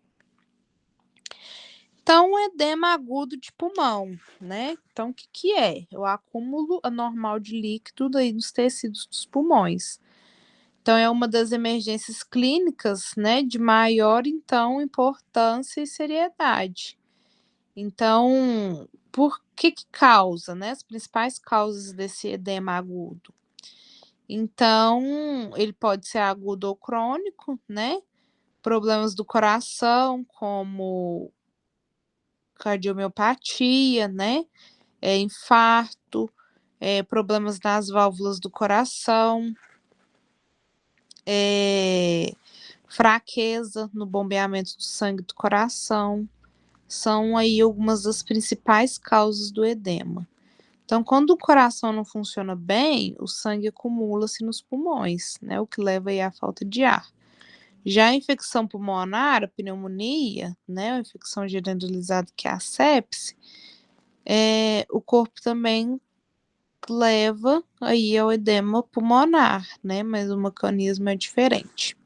Então, o edema agudo de pulmão, né? Então, o que é? O acúmulo anormal de líquido aí nos tecidos dos pulmões. Então, é uma das emergências clínicas, né, de maior, então, importância e seriedade. Então, por que causa, né? As principais causas desse edema agudo. Então, ele pode ser agudo ou crônico, né? Problemas do coração, como cardiomiopatia, né? Infarto, problemas nas válvulas do coração, fraqueza no bombeamento do sangue do coração, são aí algumas das principais causas do edema. Então, quando o coração não funciona bem, o sangue acumula-se nos pulmões, né, o que leva aí à falta de ar. Já a infecção pulmonar, a pneumonia, né, a infecção generalizada que é a sepse, o corpo também leva aí ao edema pulmonar, né, mas o mecanismo é diferente.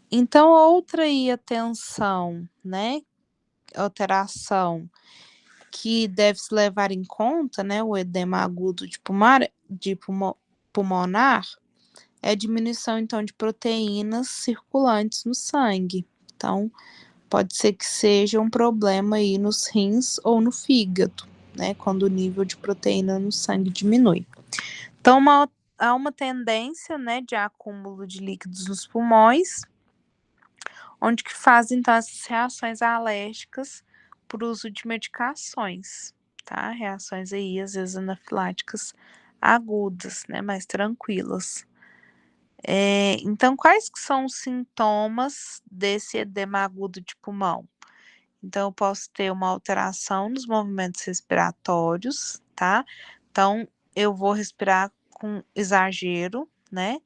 Então, outra aí atenção, né, alteração que deve se levar em conta, né, o edema agudo de pulmonar, é a diminuição, então, de proteínas circulantes no sangue. Então, pode ser que seja um problema aí nos rins ou no fígado, né, quando o nível de proteína no sangue diminui. Então, há uma tendência, né, de acúmulo de líquidos nos pulmões, onde que faz, então, essas reações alérgicas por uso de medicações, tá? Reações aí, às vezes, anafiláticas agudas, né, mais tranquilas. Então, quais que são os sintomas desse edema agudo de pulmão? Então, eu posso ter uma alteração nos movimentos respiratórios, tá? Então, eu vou respirar com exagero, né?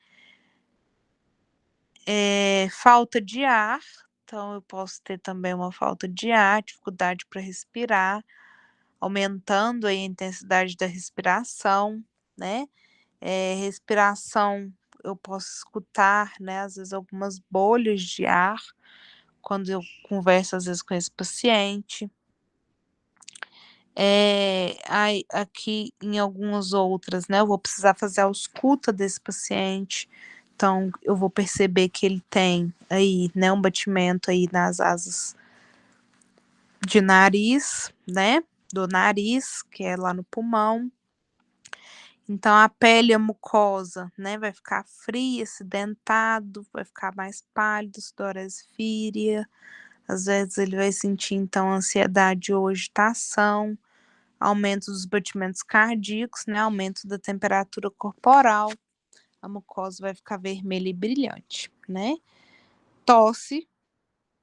Falta de ar, então eu posso ter também uma falta de ar, dificuldade para respirar, aumentando aí a intensidade da respiração, né? Respiração, eu posso escutar, né, às vezes algumas bolhas de ar, quando eu converso às vezes com esse paciente. Aí, aqui em algumas outras, né, eu vou precisar fazer a ausculta desse paciente, então eu vou perceber que ele tem aí, né, um batimento aí nas asas de nariz, né, do nariz, que é lá no pulmão. Então a pele, a mucosa, né, vai ficar fria, acidentado, vai ficar mais pálido, sudor esfíria. Às vezes ele vai sentir então ansiedade ou agitação, aumento dos batimentos cardíacos, né, aumento da temperatura corporal, a mucosa vai ficar vermelha e brilhante, né. Tosse,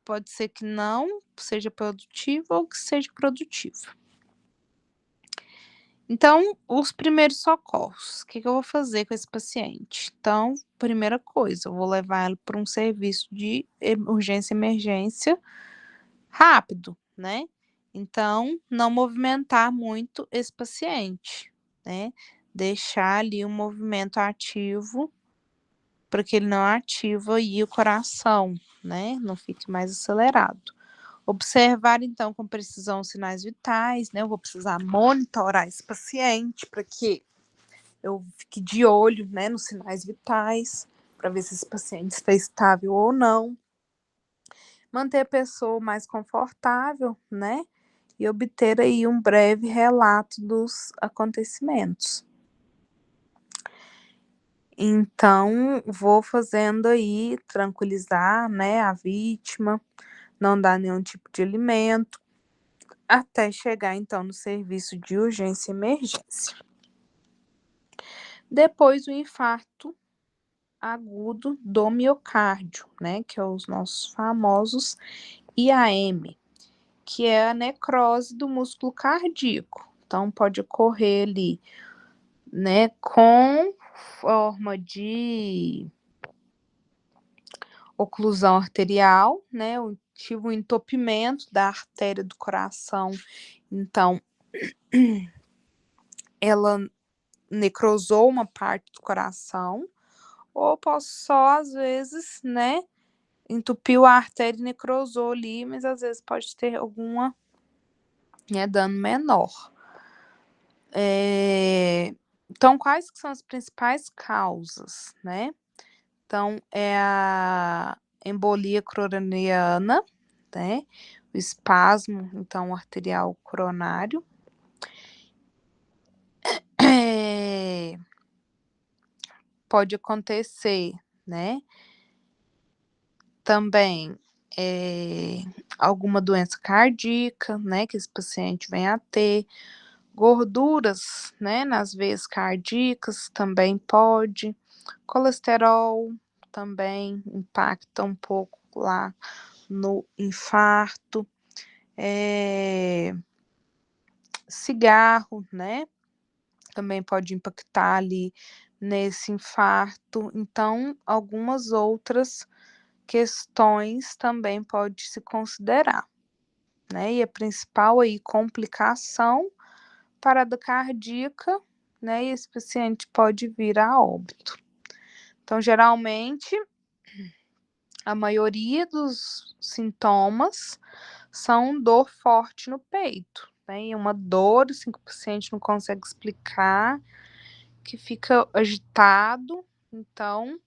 pode ser que não seja produtiva ou que seja produtiva. Então, os primeiros socorros, o que eu vou fazer com esse paciente? Então, primeira coisa, eu vou levar ele para um serviço de urgência e emergência rápido, né. Então, não movimentar muito esse paciente, né, deixar ali o movimento ativo, para que ele não ativa aí o coração, né, não fique mais acelerado. Observar então com precisão os sinais vitais, né, eu vou precisar monitorar esse paciente para que eu fique de olho, né, nos sinais vitais, para ver se esse paciente está estável ou não. Manter a pessoa mais confortável, né, e obter aí um breve relato dos acontecimentos. Então, vou fazendo aí tranquilizar, né, a vítima, não dar nenhum tipo de alimento, até chegar então no serviço de urgência e emergência. Depois o infarto agudo do miocárdio, né, que é os nossos famosos IAM, que é a necrose do músculo cardíaco. Então pode ocorrer ali, né, com forma de oclusão arterial, né, tive um entupimento da artéria do coração, então ela necrosou uma parte do coração, ou posso só às vezes, né, entupiu a artéria e necrosou ali, mas às vezes pode ter alguma, né, dano menor. Então quais que são as principais causas, né? Então é a embolia coronariana, né, o espasmo então arterial coronário. Pode acontecer, né, também, alguma doença cardíaca, né, que esse paciente venha a ter, gorduras, né, nas veias cardíacas também pode, colesterol também impacta um pouco lá no infarto, cigarro, né, também pode impactar ali nesse infarto, então algumas outras questões também pode se considerar, né, e a principal aí complicação, parada cardíaca, né, e esse paciente pode vir a óbito. Então geralmente, a maioria dos sintomas são dor forte no peito, né, e uma dor, assim, que o paciente não consegue explicar, que fica agitado, então,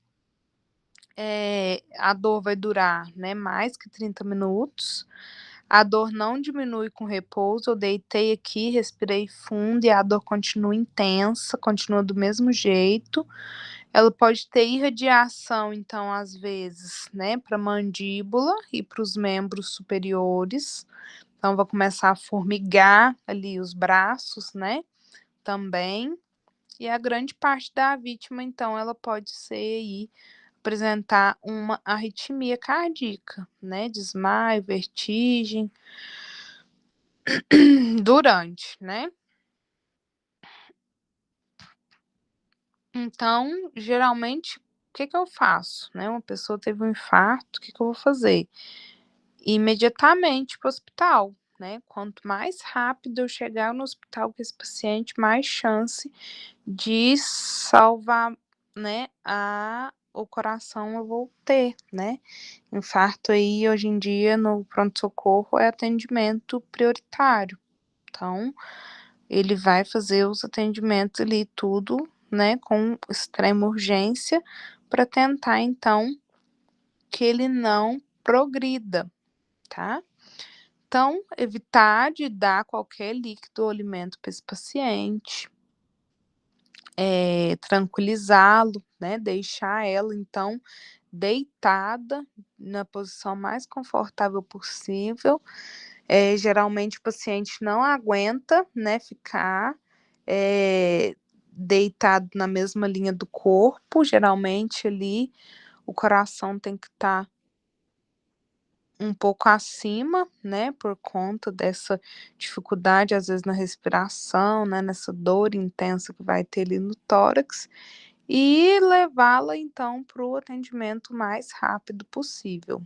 a dor vai durar, né, mais que 30 minutos, a dor não diminui com repouso, eu deitei aqui, respirei fundo e a dor continua intensa, continua do mesmo jeito. Ela pode ter irradiação, então, às vezes, né, para a mandíbula e para os membros superiores, então vai começar a formigar ali os braços, né, também. E a grande parte da vítima, então, ela pode ser aí, apresentar uma arritmia cardíaca, né, desmaio, vertigem, durante, né. Então, geralmente, o que que eu faço, né, uma pessoa teve um infarto, o que que eu vou fazer? Imediatamente para o hospital, né, quanto mais rápido eu chegar no hospital com esse paciente, mais chance de salvar, né, a o coração eu vou ter, né? Infarto aí, hoje em dia, no pronto-socorro, é atendimento prioritário. Então, ele vai fazer os atendimentos ali, tudo, né, com extrema urgência, para tentar, então, que ele não progrida, tá? Então, evitar de dar qualquer líquido ou alimento para esse paciente, tranquilizá-lo, né, deixar ela, então, deitada na posição mais confortável possível. Geralmente o paciente não aguenta, né, ficar deitado na mesma linha do corpo, geralmente ali o coração tem que estar um pouco acima, né, por conta dessa dificuldade, às vezes, na respiração, né, nessa dor intensa que vai ter ali no tórax, e levá-la, então, para o atendimento mais rápido possível.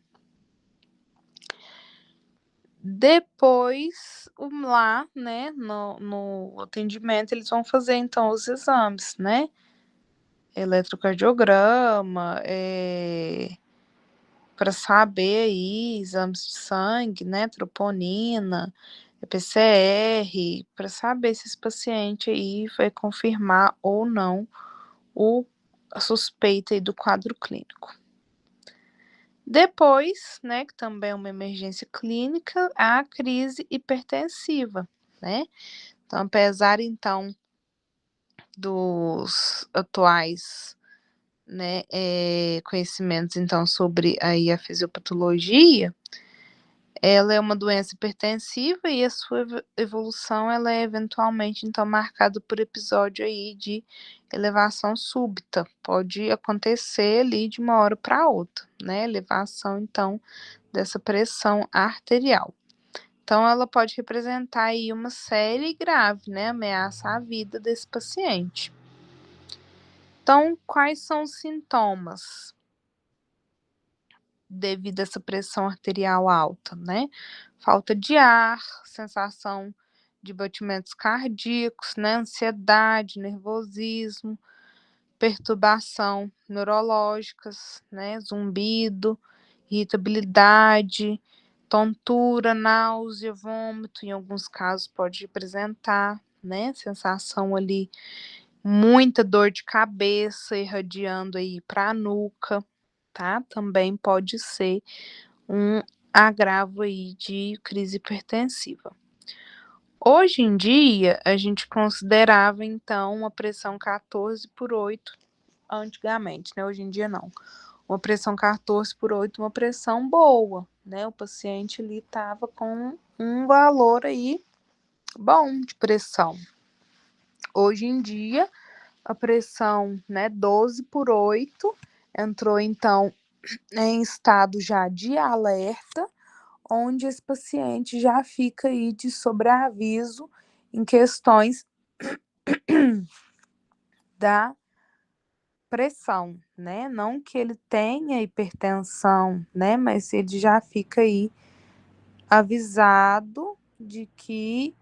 Depois, lá, né, no atendimento, eles vão fazer, então, os exames, né, eletrocardiograma, para saber aí, exames de sangue, né, troponina, PCR, para saber se esse paciente aí vai confirmar ou não a suspeita aí do quadro clínico. Depois, né, que também é uma emergência clínica, a crise hipertensiva, né? Então, apesar, então, dos atuais, né, conhecimentos, então, sobre aí a fisiopatologia, ela é uma doença hipertensiva e a sua evolução, ela é eventualmente, então, marcada por episódio aí de elevação súbita. Pode acontecer ali de uma hora para outra, né? Elevação, então, dessa pressão arterial. Então, ela pode representar aí uma série grave, né? Ameaça à vida desse paciente. Então, quais são os sintomas devido a essa pressão arterial alta, né? Falta de ar, sensação de batimentos cardíacos, né? Ansiedade, nervosismo, perturbação neurológicas, né? Zumbido, irritabilidade, tontura, náusea, vômito, em alguns casos pode apresentar, né? Sensação ali, muita dor de cabeça irradiando aí para a nuca, tá? Também pode ser um agravo aí de crise hipertensiva. Hoje em dia, a gente considerava, então, uma pressão 14/8, antigamente, né? Hoje em dia não. Uma pressão 14/8, uma pressão boa, né? O paciente ali estava com um valor aí bom de pressão. Hoje em dia, a pressão, né, 12/8, entrou, então, em estado já de alerta, onde esse paciente já fica aí de sobreaviso em questões da pressão, né? Não que ele tenha hipertensão, né? Mas ele já fica aí avisado de que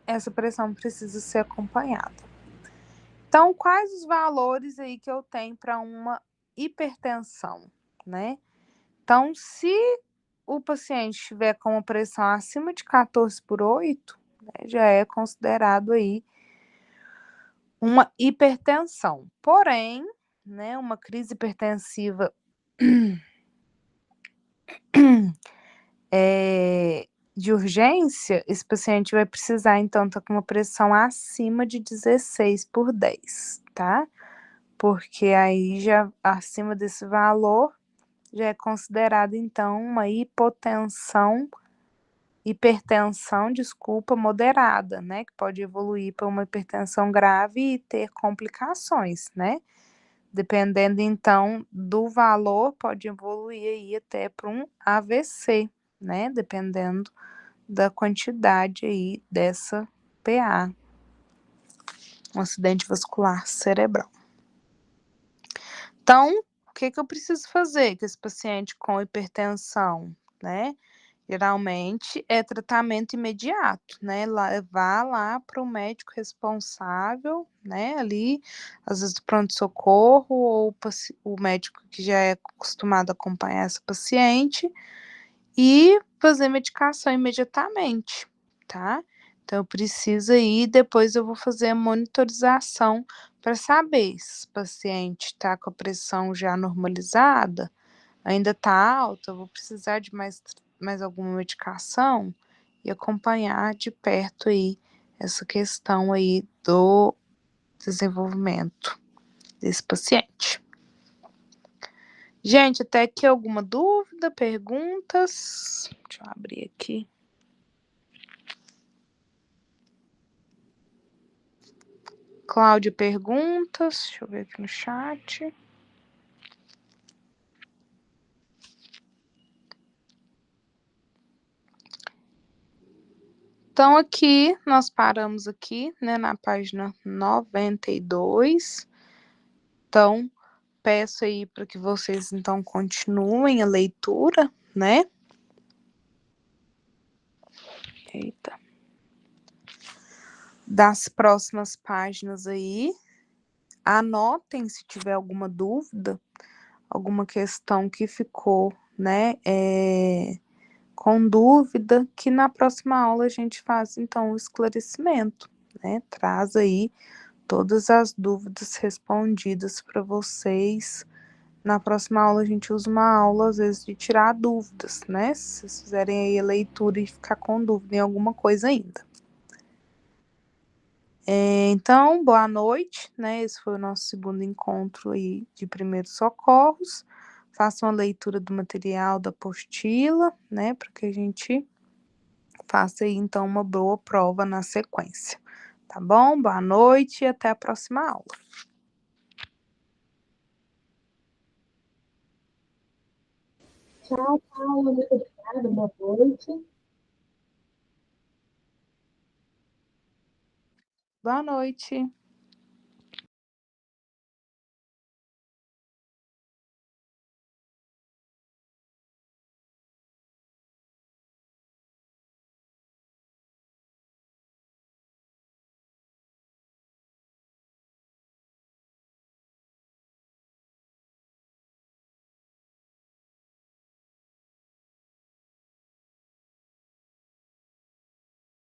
essa pressão precisa ser acompanhada. Então, quais os valores aí que eu tenho para uma hipertensão, né? Então, se o paciente estiver com uma pressão acima de 14/8, né, já é considerado aí uma hipertensão. Porém, né, uma crise hipertensiva de urgência, esse paciente vai precisar, então, estar com uma pressão acima de 16/10, tá? Porque aí já acima desse valor já é considerado, então, uma hipertensão, desculpa, moderada, né? Que pode evoluir para uma hipertensão grave e ter complicações, né? Dependendo, então, do valor, pode evoluir aí até para um AVC, né? Dependendo da quantidade aí dessa PA, um acidente vascular cerebral. Então, o que eu preciso fazer com esse paciente com hipertensão, né? Geralmente é tratamento imediato, né? Levar lá para o médico responsável, né? Ali, às vezes do pronto-socorro ou o médico que já é acostumado a acompanhar essa paciente e fazer medicação imediatamente, tá? Então, eu preciso ir, depois eu vou fazer a monitorização para saber se o paciente está com a pressão já normalizada, ainda está alta, eu vou precisar de mais alguma medicação e acompanhar de perto aí essa questão aí do desenvolvimento desse paciente. Gente, até aqui alguma dúvida, perguntas? Deixa eu abrir aqui. Cláudia, perguntas? Deixa eu ver aqui no chat. Então, aqui, nós paramos aqui, né, na página 92. Então, peço aí para que vocês, então, continuem a leitura, né? Eita. Das próximas páginas aí. Anotem se tiver alguma dúvida, alguma questão que ficou, né, com dúvida, que na próxima aula a gente faz, então, o esclarecimento, né? Traz aí todas as dúvidas respondidas para vocês. Na próxima aula a gente usa uma aula, às vezes, de tirar dúvidas, né? Se vocês fizerem aí a leitura e ficar com dúvida em alguma coisa ainda. Então, boa noite, né? Esse foi o nosso segundo encontro aí de primeiros socorros. Façam a leitura do material da apostila, né? Para que a gente faça aí, então, uma boa prova na sequência. Tá bom? Boa noite e até a próxima aula. Tchau, Paula. Muito obrigada. Boa noite. Boa noite.